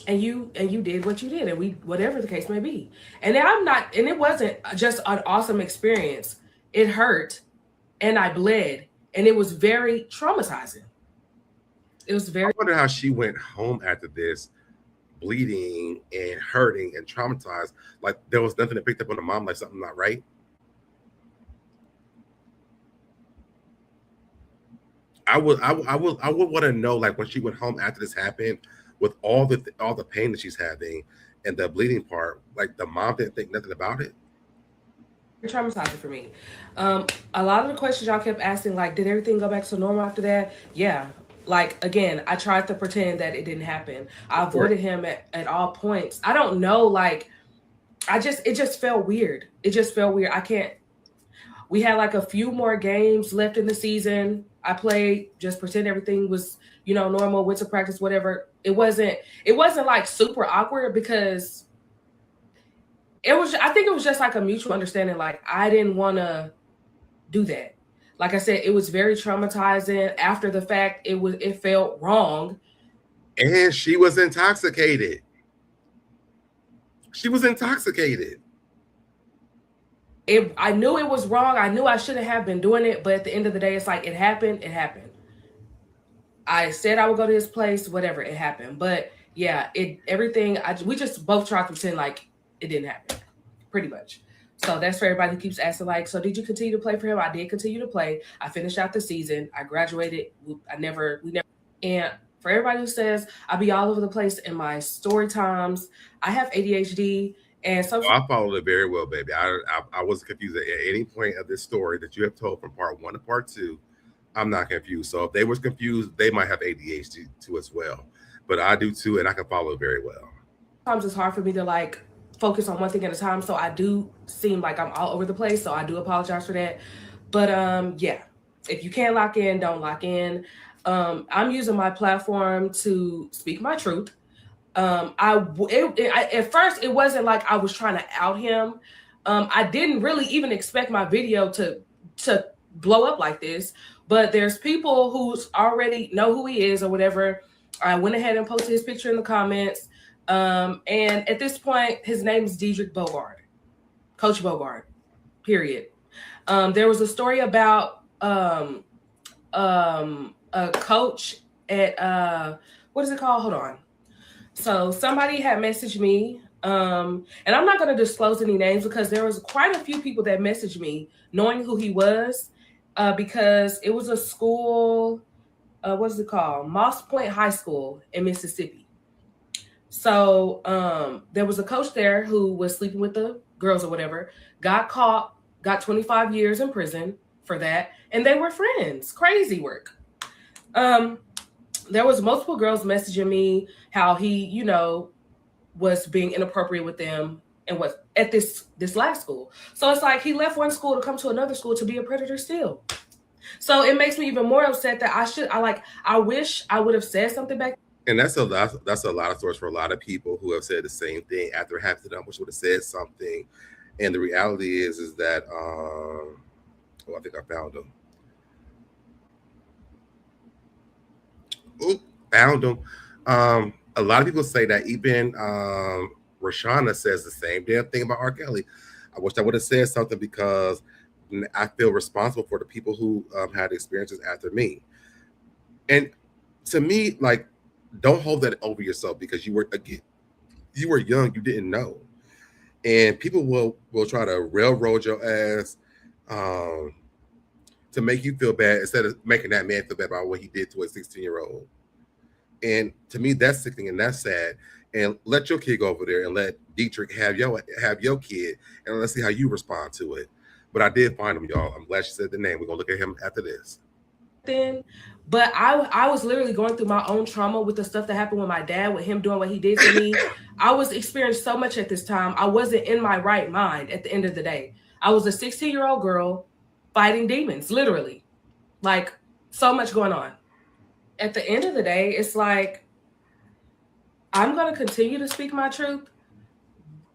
and you did what you did, and we, whatever the case may be. And it wasn't just an awesome experience. It hurt, and I bled, and it was very traumatizing. It was very. I wonder how she went home after this, bleeding and hurting and traumatized. Like there was nothing that picked up on the mom, like something not right. I would want to know, like when she went home after this happened, with all the pain that she's having and the bleeding part, like the mom didn't think nothing about it. traumatizing for me. A lot of the questions y'all kept asking, like, did everything go back to normal after that? Yeah. Like, again, I tried to pretend that it didn't happen. I avoided him at all points. I don't know, like, it just felt weird. It just felt weird. We had like a few more games left in the season. I played, just pretend everything was, normal, went to practice, whatever. It wasn't like super awkward because I think it was just like a mutual understanding. Like, I didn't want to do that. Like I said, it was very traumatizing. After the fact, it felt wrong. And she was intoxicated. She was intoxicated. I knew it was wrong. I knew I shouldn't have been doing it. But at the end of the day, it's like, it happened. It happened. I said I would go to his place, whatever, it happened. But yeah, we just both tried to pretend like it didn't happen, pretty much. So that's for everybody who keeps asking, like, so did you continue to play for him? I did continue to play. I finished out the season. I graduated. We never. And for everybody who says I be all over the place in my story times, I have ADHD. And so I followed it very well, baby. I wasn't confused at any point of this story that you have told from part 1 to part 2. I'm not confused. So if they was confused, they might have ADHD too as well. But I do too, and I can follow it very well. Sometimes it's hard for me to like focus on one thing at a time. So I do seem like I'm all over the place. So I do apologize for that. But yeah, if you can't lock in, don't lock in. I'm using my platform to speak my truth. At first it wasn't like I was trying to out him. I didn't really even expect my video to blow up like this, but there's people who already know who he is or whatever. I went ahead and posted his picture in the comments. And at this point, his name is Diedrich Bogard, Coach Bogard, period. There was a story about a coach at what is it called? Hold on. So somebody had messaged me, and I'm not going to disclose any names because there was quite a few people that messaged me knowing who he was, because it was a school, what is it called? Moss Point High School in Mississippi. So there was a coach there who was sleeping with the girls or whatever, got caught, got 25 years in prison for that, and they were friends. Crazy work. There was multiple girls messaging me how he, was being inappropriate with them and was at this last school. So it's like he left one school to come to another school to be a predator still. So it makes me even more upset that I wish I would have said something back. And that's a lot of stories for a lot of people who have said the same thing after it happened to them, which would have said something. And the reality is that I think I found him. Found him. A lot of people say that even Rashana says the same damn thing about R. Kelly. I wish I would have said something because I feel responsible for the people who had experiences after me. And to me, like, don't hold that over yourself because you were young, you didn't know. And people will try to railroad your ass to make you feel bad instead of making that man feel bad about what he did to a 16-year-old. And to me, that's sickening and that's sad. And let your kid go over there and let Dietrich have your kid, and let's see how you respond to it. But I did find him, y'all. I'm glad she said the name. We're gonna look at him after this. But I was literally going through my own trauma with the stuff that happened with my dad, with him doing what he did to me. I was experiencing so much at this time. I wasn't in my right mind at the end of the day. I was a 16-year-old girl fighting demons, literally. Like, so much going on. At the end of the day, it's like, I'm going to continue to speak my truth.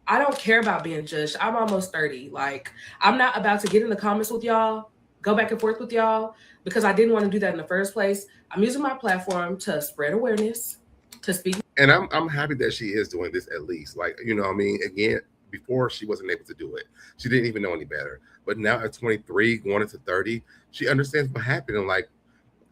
I don't care about being judged. I'm almost 30. Like, I'm not about to get in the comments with y'all, go back and forth with y'all, because I didn't want to do that in the first place. I'm using my platform to spread awareness, to speak. And I'm happy that she is doing this at least. Like, I mean, again, before she wasn't able to do it. She didn't even know any better. But now at 23, going into 30, she understands what happened. And like,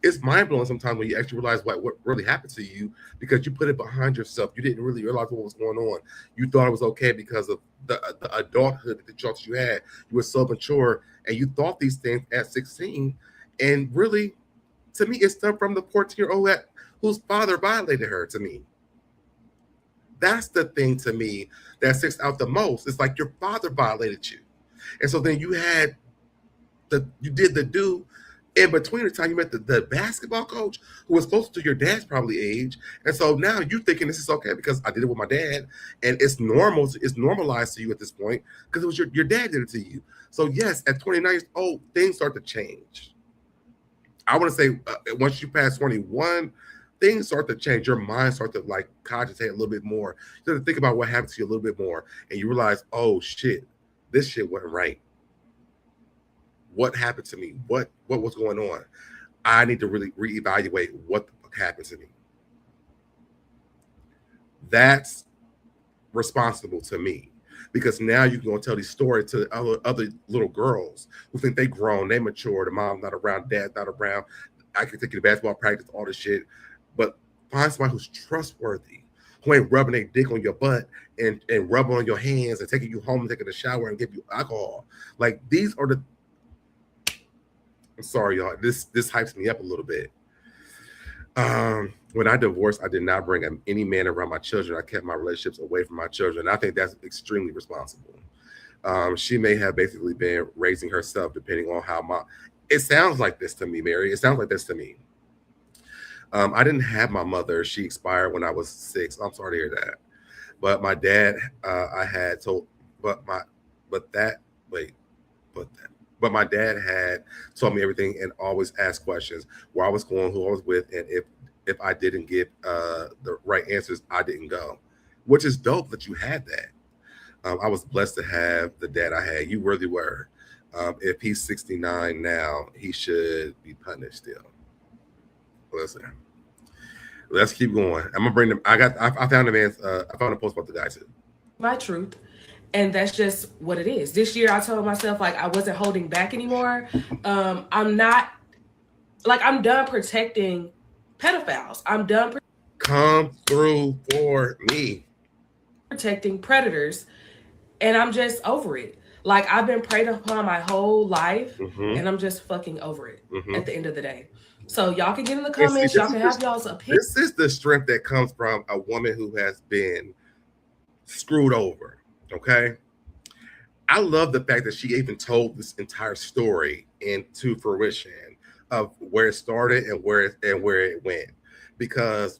it's mind-blowing sometimes when you actually realize what really happened to you because you put it behind yourself. You didn't really realize what was going on. You thought it was okay because of the adulthood, the jokes you had. You were so mature, and you thought these things at 16. And really, to me, it stemmed from the 14-year-old whose father violated her, to me. That's the thing to me that sticks out the most. It's like your father violated you. And so then you did the do in between the time you met the basketball coach who was close to your dad's probably age. And so now you're thinking this is okay because I did it with my dad and it's normal. It's normalized to you at this point because it was your dad did it to you. So yes, at 29 years old, things start to change. I want to say once you pass 21, things start to change. Your mind starts to like cogitate a little bit more. You start to think about what happened to you a little bit more. And you realize, oh shit, this shit wasn't right. What happened to me? What was going on? I need to really reevaluate what the fuck happened to me. That's responsible to me because now you can go and tell these stories to other little girls who think they grown, they mature, the mom's not around, dad's not around. I can take you to basketball practice, all this shit, but find somebody who's trustworthy, who ain't rubbing their dick on your butt and rubbing on your hands and taking you home and taking a shower and give you alcohol. Like these are the. I'm sorry, y'all. This hypes me up a little bit. When I divorced, I did not bring any man around my children. I kept my relationships away from my children. I think that's extremely responsible. She may have basically been raising herself, depending on how it sounds like this to me, Mary. It sounds like this to me. I didn't have my mother. She expired when I was 6. I'm sorry to hear that. But my dad, But my dad had told me everything and always asked questions, where I was going, who I was with, and if I didn't get the right answers, I didn't go, which is dope that you had that. I was blessed to have the dad I had. You really were. If he's 69 now, he should be punished still. Listen, let's keep going. I'm gonna bring them. I found a post about the guy too. My truth. And that's just what it is. This year, I told myself, like, I wasn't holding back anymore. I'm done protecting pedophiles. I'm done Come through for me. Protecting predators. And I'm just over it. Like, I've been preyed upon my whole life, and I'm just fucking over it at the end of the day. So y'all can get in the comments. Y'all can have y'all's opinion. This is the strength that comes from a woman who has been screwed over. Okay, I love the fact that she even told this entire story into fruition of where it started and where it went. Because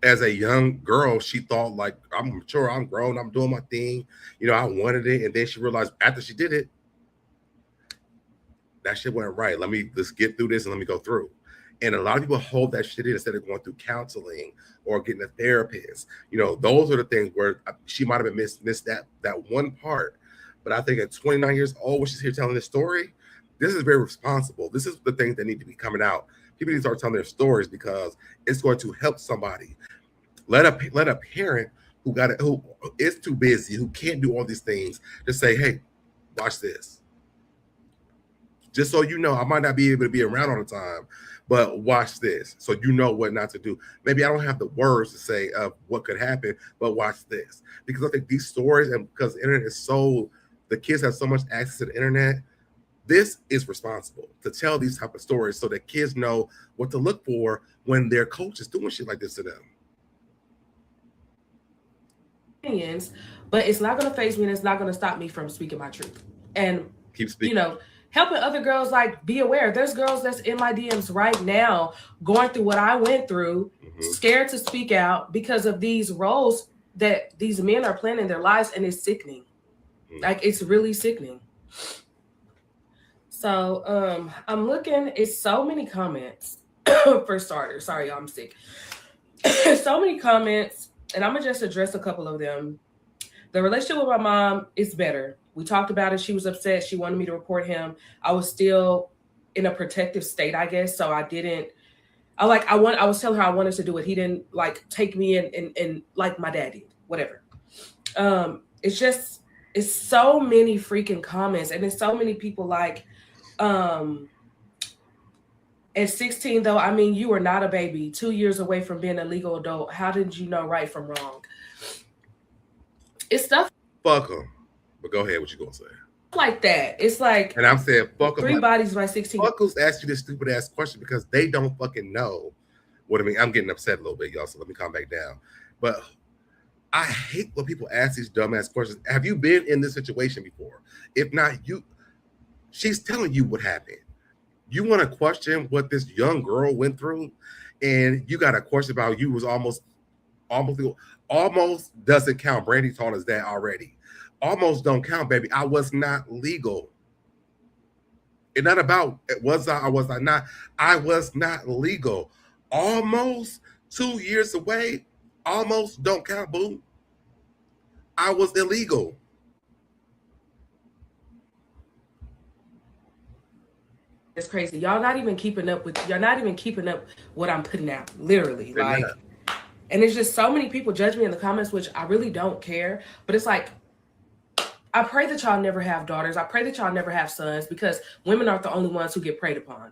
as a young girl, she thought like, I'm mature, I'm grown, I'm doing my thing. You know, I wanted it, and then she realized after she did it, that shit went right. Let's get through this and let me go through. And a lot of people hold that shit in instead of going through counseling or getting a therapist. You know, those are the things where she might have been missed that one part. But I think at 29 years old, when she's here telling this story, this is very responsible. This is the things that need to be coming out. People need to start telling their stories because it's going to help somebody. Let a parent who is too busy, who can't do all these things, just say, hey, watch this. Just so you know, I might not be able to be around all the time, but watch this so you know what not to do. Maybe I don't have the words to say of what could happen, but watch this. Because I think these stories, and because the internet is the kids have so much access to the internet, this is responsible to tell these type of stories so that kids know what to look for when their coach is doing shit like this to them. Opinions, but it's not going to faze me and it's not going to stop me from speaking my truth. And keep speaking. You know, helping other girls, like, be aware. There's girls that's in my DMs right now going through what I went through, scared to speak out because of these roles that these men are playing in their lives, and it's sickening. Like, it's really sickening. So I'm looking, it's so many comments for starters. Sorry, y'all, I'm sick. So many comments, and I'm gonna just address a couple of them. The relationship with my mom is better. We talked about it. She was upset. She wanted me to report him. I was still in a protective state, I guess. So I was telling her I wanted to do it. He didn't like take me in and like my dad did, whatever. It's so many freaking comments, and it's so many people like, at 16 though, I mean, you were not a baby, 2 years away from being a legal adult. How did you know right from wrong? It's stuff. Fuck them. But go ahead, what you gonna say? Like that. It's like, and I'm saying fuck them. 3 bodies by 16. Fuck who's asked you this stupid ass question because they don't fucking know what I mean. I'm getting upset a little bit, y'all. So let me calm back down. But I hate when people ask these dumbass questions. Have you been in this situation before? If not, she's telling you what happened. You want to question what this young girl went through, and you got a question about you was almost doesn't count. Brandy taught us that already. Almost don't count, baby. I was not legal. It's not about was I or was I not. I was not legal. Almost 2 years away. Almost don't count, boo. I was illegal. It's crazy. Y'all not even keeping up what I'm putting out. Literally. Like, and there's just so many people judge me in the comments, which I really don't care. But it's like, I pray that y'all never have daughters. I pray that y'all never have sons, because women aren't the only ones who get preyed upon.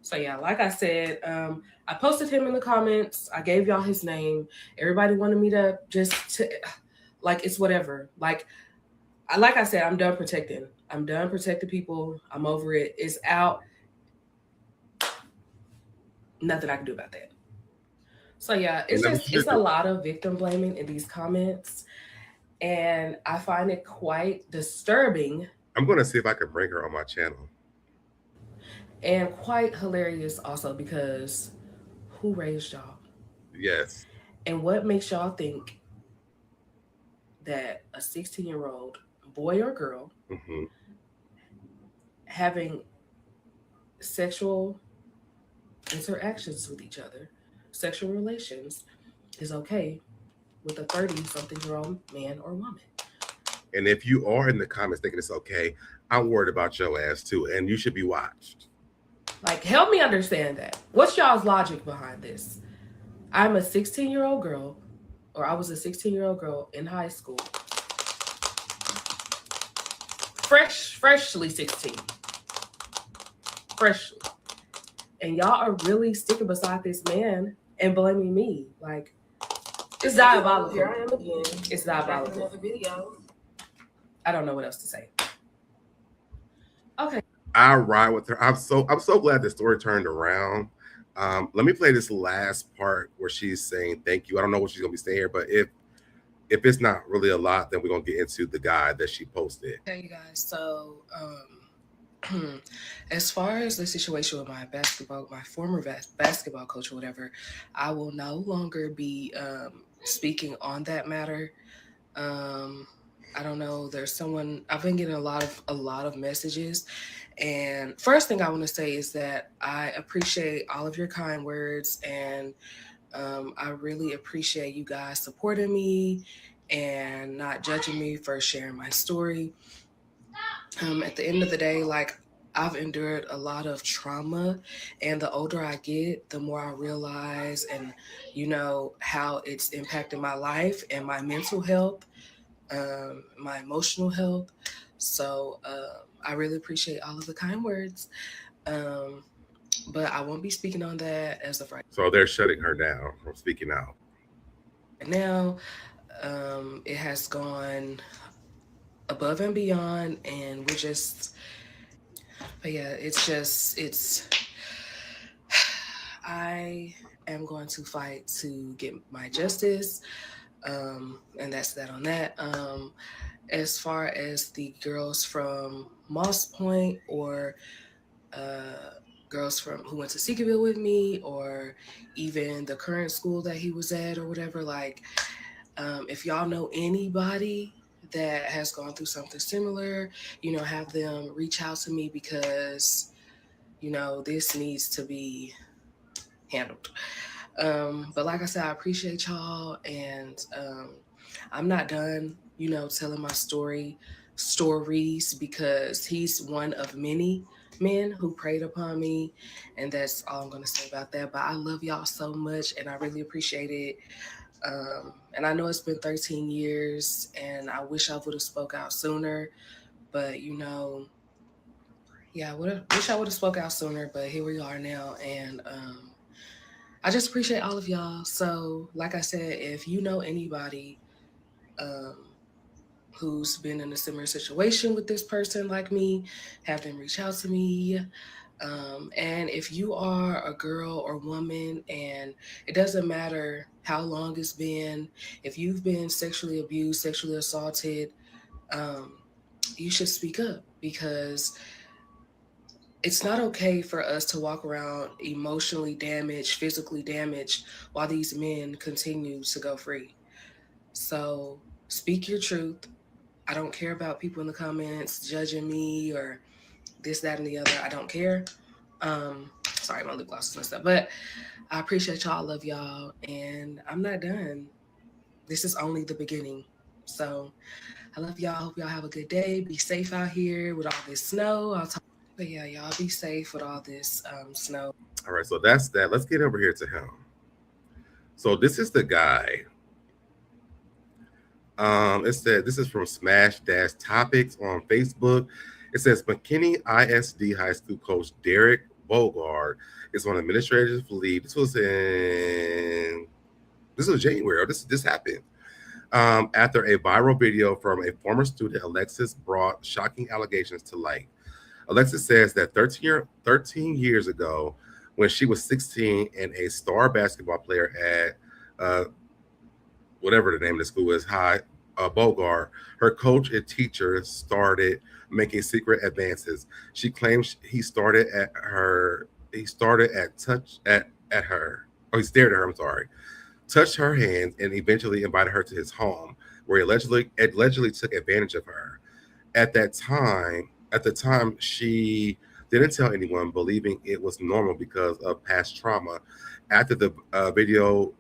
So yeah, like I said, I posted him in the comments. I gave y'all his name. Everybody wanted me to like, it's whatever. Like I said, I'm done protecting. I'm done protecting people. I'm over it. It's out. Nothing I can do about that. So yeah, it's a lot of victim blaming in these comments, and I find it quite disturbing. I'm going to see if I can bring her on my channel. And quite hilarious also, because who raised y'all? Yes. And what makes y'all think that a 16-year-old boy or girl having sexual interactions with each other, sexual relations, is okay with a 30-something-year-old man or woman? And if you are in the comments thinking it's okay, I'm worried about your ass too, and you should be watched. Like, help me understand that. What's y'all's logic behind this? I'm a 16-year-old girl, or I was a 16-year-old girl in high school. Freshly 16. Freshly. And y'all are really sticking beside this man and blaming me. Like, it's diabolical. Here I am again. It's diabolical. Another video. I don't know what else to say. Okay. I ride with her. I'm so glad the story turned around. Let me play this last part where she's saying thank you. I don't know what she's gonna be saying here, but if it's not really a lot, then we're gonna get into the guy that she posted. Okay, you guys. So as far as the situation with my former basketball coach or whatever, I will no longer be speaking on that matter. I don't know. There's someone, I've been getting a lot of messages, and first thing I want to say is that I appreciate all of your kind words, and I really appreciate you guys supporting me and not judging me for sharing my story. At the end of the day, like, I've endured a lot of trauma, and the older I get, the more I realize and how it's impacted my life and my mental health, my emotional health. So I really appreciate all of the kind words, but I won't be speaking on that as of right now. So they're shutting her down from speaking out. Now it has gone above and beyond, and but yeah, I am going to fight to get my justice, and that's that on that. As far as the girls from Moss Point, or girls who went to Seekerville with me, or even the current school that he was at or whatever, like, if y'all know anybody that has gone through something similar, have them reach out to me, because, this needs to be handled. But like I said, I appreciate y'all, and I'm not done, telling my stories, because he's one of many men who preyed upon me, and that's all I'm going to say about that. But I love y'all so much, and I really appreciate it. And I know it's been 13 years, and I wish I would have spoke out sooner, but I wish I would have spoke out sooner, but here we are now. And I just appreciate all of y'all. So like I said, if you know anybody who's been in a similar situation with this person like me, have them reach out to me. And if you are a girl or woman, and it doesn't matter how long it's been, if you've been sexually abused, sexually assaulted, um, you should speak up, because it's not okay for us to walk around emotionally damaged, physically damaged, while these men continue to go free. So speak your truth. I don't care about people in the comments judging me or this, that, and the other. I don't care. Sorry, my lip gloss is messed up, but I appreciate y'all. I love y'all, and I'm not done. This is only the beginning. So I love y'all. Hope y'all have a good day. Be safe out here with all this snow. But yeah, y'all be safe with all this snow. All right, so that's that. Let's get over here to him. So this is the guy. It said this is from Smash Dash Topics on Facebook. It says McKinney ISD High School coach Derek Bogard is on administrative leave. This was January. This happened after a viral video from a former student, Alexis, brought shocking allegations to light. Alexis says that 13 years ago, when she was 16 and a star basketball player at whatever the name of the school is, Bogart, her coach and teacher started making secret advances. She claims he stared at her, I'm sorry, touched her hands, and eventually invited her to his home, where he allegedly took advantage of her. At the time, she didn't tell anyone, believing it was normal because of past trauma. After the video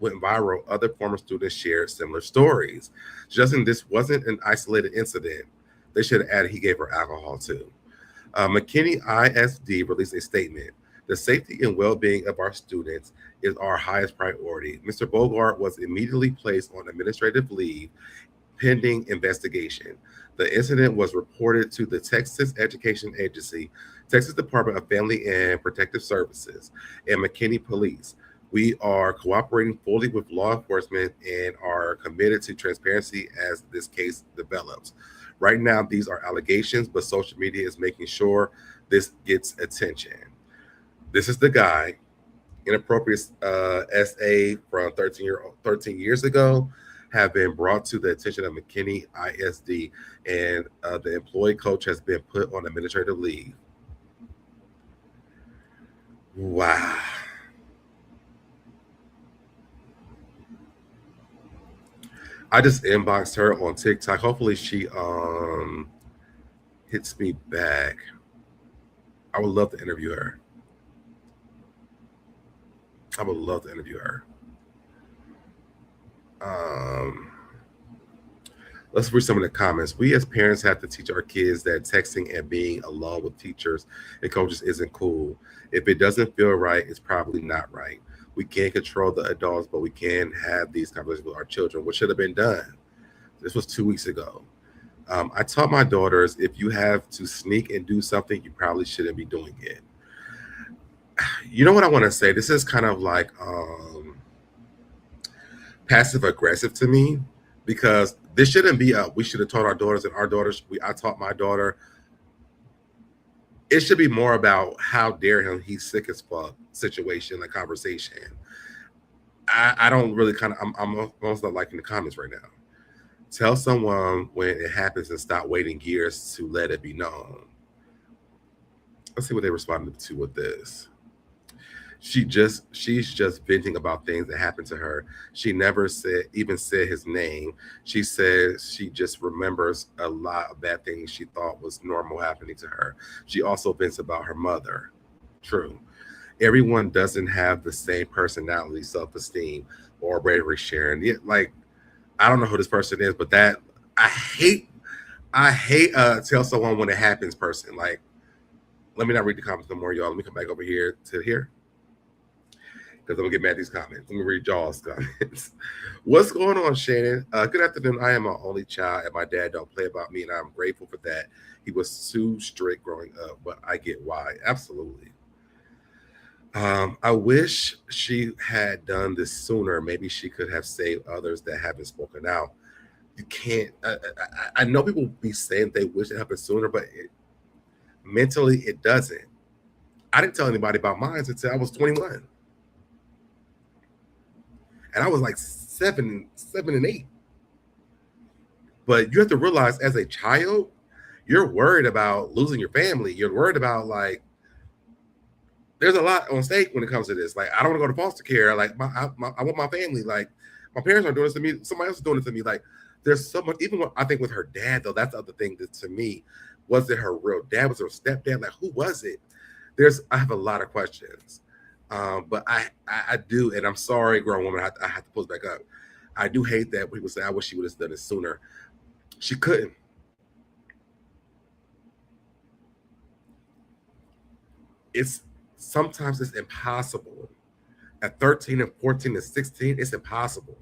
went viral, other former students shared similar stories. Justin, this wasn't an isolated incident. They should have added he gave her alcohol too. McKinney ISD released a statement. The safety and well-being of our students is our highest priority. Mr. Bogart was immediately placed on administrative leave pending investigation. The incident was reported to the Texas Education Agency, Texas Department of Family and Protective Services, and McKinney Police. We are cooperating fully with law enforcement and are committed to transparency as this case develops. Right now, these are allegations, but social media is making sure this gets attention. This is the guy, inappropriate SA from 13 years ago, have been brought to the attention of McKinney ISD, and the employee coach has been put on administrative leave. Wow. I just inboxed her on TikTok. Hopefully she hits me back. I would love to interview her. Let's read some of the comments. We as parents have to teach our kids that texting and being alone with teachers and coaches isn't cool. If it doesn't feel right, it's probably not right. We can't control the adults, but we can have these conversations with our children, which should have been done. This was 2 weeks ago. I taught my daughters, if you have to sneak and do something, you probably shouldn't be doing it. You know what I want to say? This is kind of like passive aggressive to me, because this shouldn't be we should have taught our daughters, and I taught my daughter. It should be more about how dare him, he's sick as fuck situation, like conversation. I don't really I'm almost not liking the comments right now. Tell someone when it happens and stop waiting years to let it be known. Let's see what they responded to with this. She's just venting about things that happened to her. She never said his name. She says she just remembers a lot of bad things she thought was normal happening to her. She also vents about her mother. True. Everyone doesn't have the same personality, self-esteem, or bravery, Sharon. I don't know who this person is, but that I hate tell someone when it happens person. Like, let me not read the comments no more, y'all. Let me come back over here to here, because I'm gonna get mad at these comments. Let me read y'all's comments. What's going on, Shannon? Good afternoon. I am an only child, and my dad don't play about me, and I'm grateful for that. He was too strict growing up, but I get why. Absolutely. I wish she had done this sooner. Maybe she could have saved others that haven't spoken out. You can't. I know people be saying they wish it happened sooner, but mentally it doesn't. I didn't tell anybody about mine until I was 21. And I was like 7 and 8. But you have to realize as a child, you're worried about losing your family. You're worried about like, there's a lot on stake when it comes to this. Like, I don't want to go to foster care. Like, I want my family. Like, my parents aren't doing this to me. Somebody else is doing it to me. Like, there's so much. Even I think with her dad, though, that's the other thing that to me, was it her real dad? Was it her stepdad? Like, who was it? I have a lot of questions. But I do, and I'm sorry, grown woman, I have to pull it back up. I do hate that people say, I wish she would have done it sooner. She couldn't. Sometimes it's impossible. At 13 and 14 and 16, it's impossible.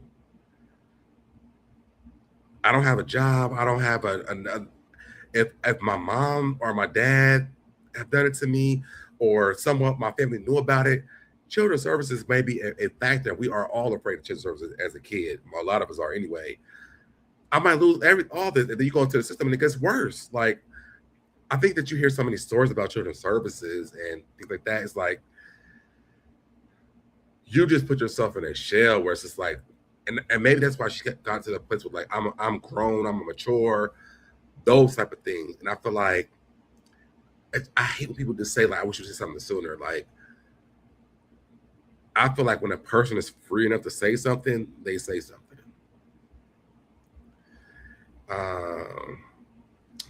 I don't have a job. I don't have if my mom or my dad have done it to me, or someone my family knew about it, children's services may be a factor. We are all afraid of children's services as a kid. A lot of us are anyway. I might lose all this, and then you go into the system and it gets worse. Like, I think that you hear so many stories about children's services and things like that. It's like, you just put yourself in a shell where it's just like, and maybe that's why she got to the place where like, I'm grown, I'm mature, those type of things. And I feel like, I hate when people just say like, I wish you said something sooner. Like, I feel like when a person is free enough to say something, they say something.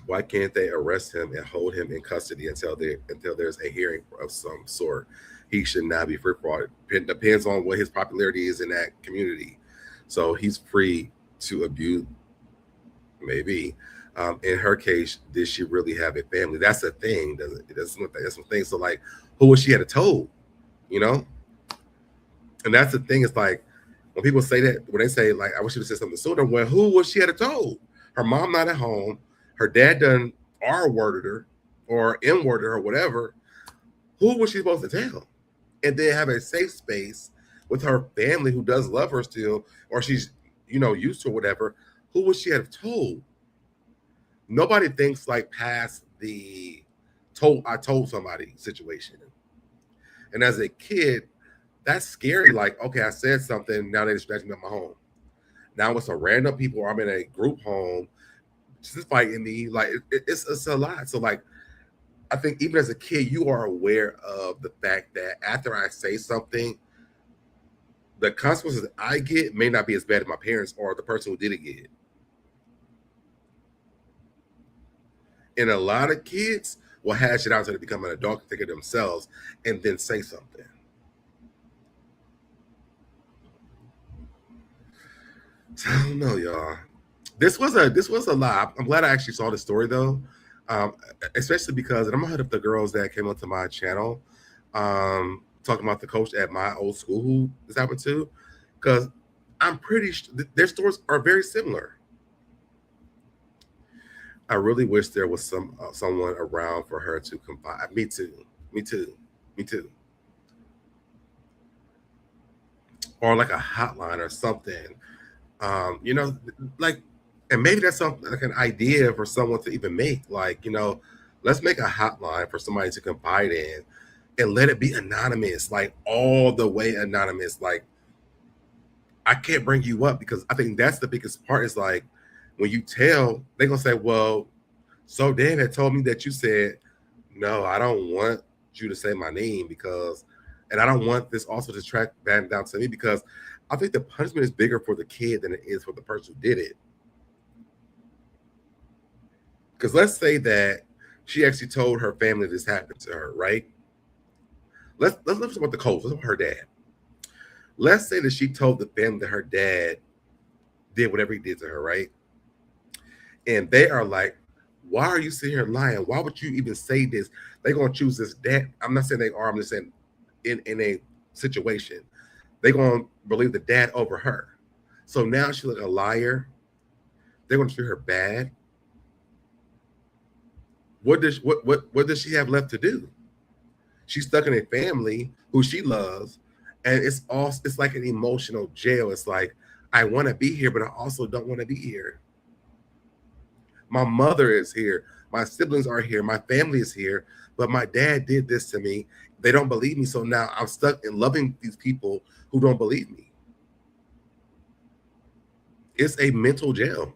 Why can't they arrest him and hold him in custody until there's a hearing of some sort? He should not be free for all. It depends on what his popularity is in that community. So he's free to abuse, maybe. In her case, did she really have a family? That's the thing. That's one thing. So like, who was she had told? You know? And that's the thing. It's like, when people say that, when they say like, I wish you would have said something sooner, well, who was she had told? Her mom not at home. Her dad done R-worded her or M-worded her or whatever. Who was she supposed to tell? And then have a safe space with her family who does love her still, or she's, used to or whatever. Who would she have told? Nobody thinks like past the I told somebody situation. And as a kid, that's scary. Like, okay, I said something, now they distract me at my home. Now it's a random people, or I'm in a group home, just fighting me. Like, it's a lot. So like, I think even as a kid, you are aware of the fact that after I say something, the consequences I get may not be as bad as my parents or the person who did it get. And a lot of kids will hash it out until they become an adult, think of themselves, and then say something. So I don't know, y'all. This was a lot. I'm glad I actually saw the story though, especially because, and I'm gonna hit up the girls that came onto my channel, talking about the coach at my old school who this happened to, because I'm pretty sure their stories are very similar. I really wish there was someone around for her to confide. Me too. Or like a hotline or something. Like, and maybe that's something like an idea for someone to even make. Like, let's make a hotline for somebody to confide in and let it be anonymous, like all the way anonymous. Like, I can't bring you up, because I think that's the biggest part is like, when you tell, they're going to say, well, so Dan had told me that you said, no, I don't want you to say my name and I don't want this also to track back down to me, because I think the punishment is bigger for the kid than it is for the person who did it. Because let's say that she actually told her family this happened to her, right? Let's talk about the coach. Let's talk about her dad. Let's say that she told the family that her dad did whatever he did to her, right? And they are like, why are you sitting here lying? Why would you even say this? They're going to choose this dad. I'm not saying they are. I'm just saying in a situation, they're going to believe the dad over her. So now she's like a liar. They're going to treat her bad. What does she have left to do? She's stuck in a family who she loves, and it's like an emotional jail. It's like, I want to be here, but I also don't want to be here. My mother is here. My siblings are here. My family is here. But my dad did this to me. They don't believe me. So now I'm stuck in loving these people who don't believe me. It's a mental jail.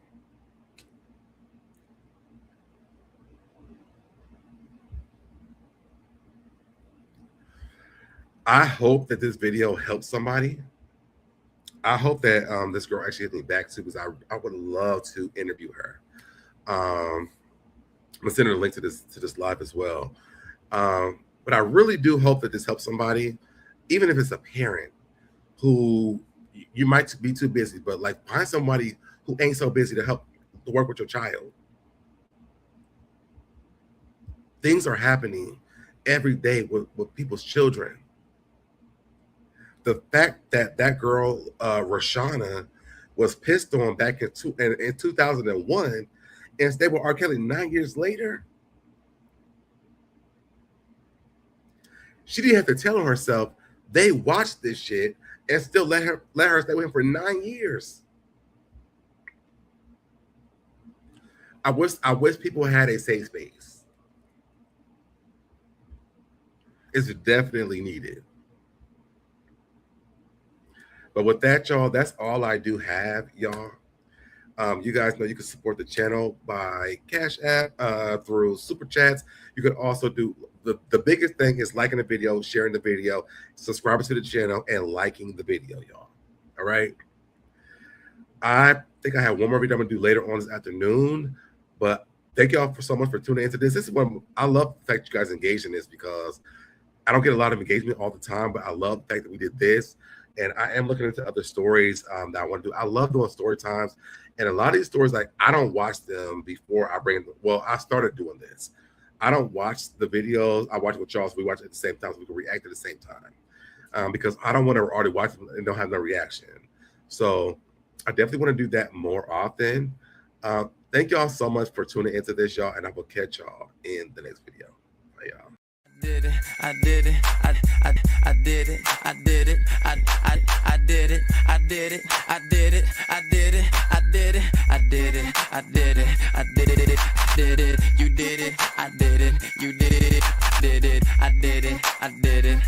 I hope that this video helps somebody. I hope that this girl actually hits me back too, because I would love to interview her. I'm gonna send her a link to this live as well. But I really do hope that this helps somebody, even if it's a parent who you might be too busy, but like find somebody who ain't so busy to work with your child. Things are happening every day with people's children. The fact that that girl, Rashana, was pissed on back in 2001 and stayed with R. Kelly 9 years later, she didn't have to tell herself they watched this shit and still let her stay with him for 9 years. I wish people had a safe space. It's definitely needed. But with that, y'all, that's all I do have, y'all. You guys know you can support the channel by Cash App, through Super Chats. You can also do, the biggest thing is liking the video, sharing the video, subscribing to the channel, and liking the video, y'all. All right? I think I have one more video I'm going to do later on this afternoon. But thank y'all so much for tuning into this. This is one, I love the fact you guys engaged in this, because I don't get a lot of engagement all the time, but I love the fact that we did this. And I am looking into other stories that I want to do. I love doing story times. And a lot of these stories, like, I don't watch them before I bring them. Well, I started doing this. I don't watch the videos. I watch it with y'all, so we watch it at the same time so we can react at the same time. Because I don't want to already watch them and don't have no reaction. So I definitely want to do that more often. Thank y'all so much for tuning into this, y'all. And I will catch y'all in the next video. Bye, y'all. Did it, I did it, I did it, I did it, I did it, I did it, I did it, I did it, I did it, I did it, I did it, I did it, did it, you did it, I did it, you did it, I did it, I did it.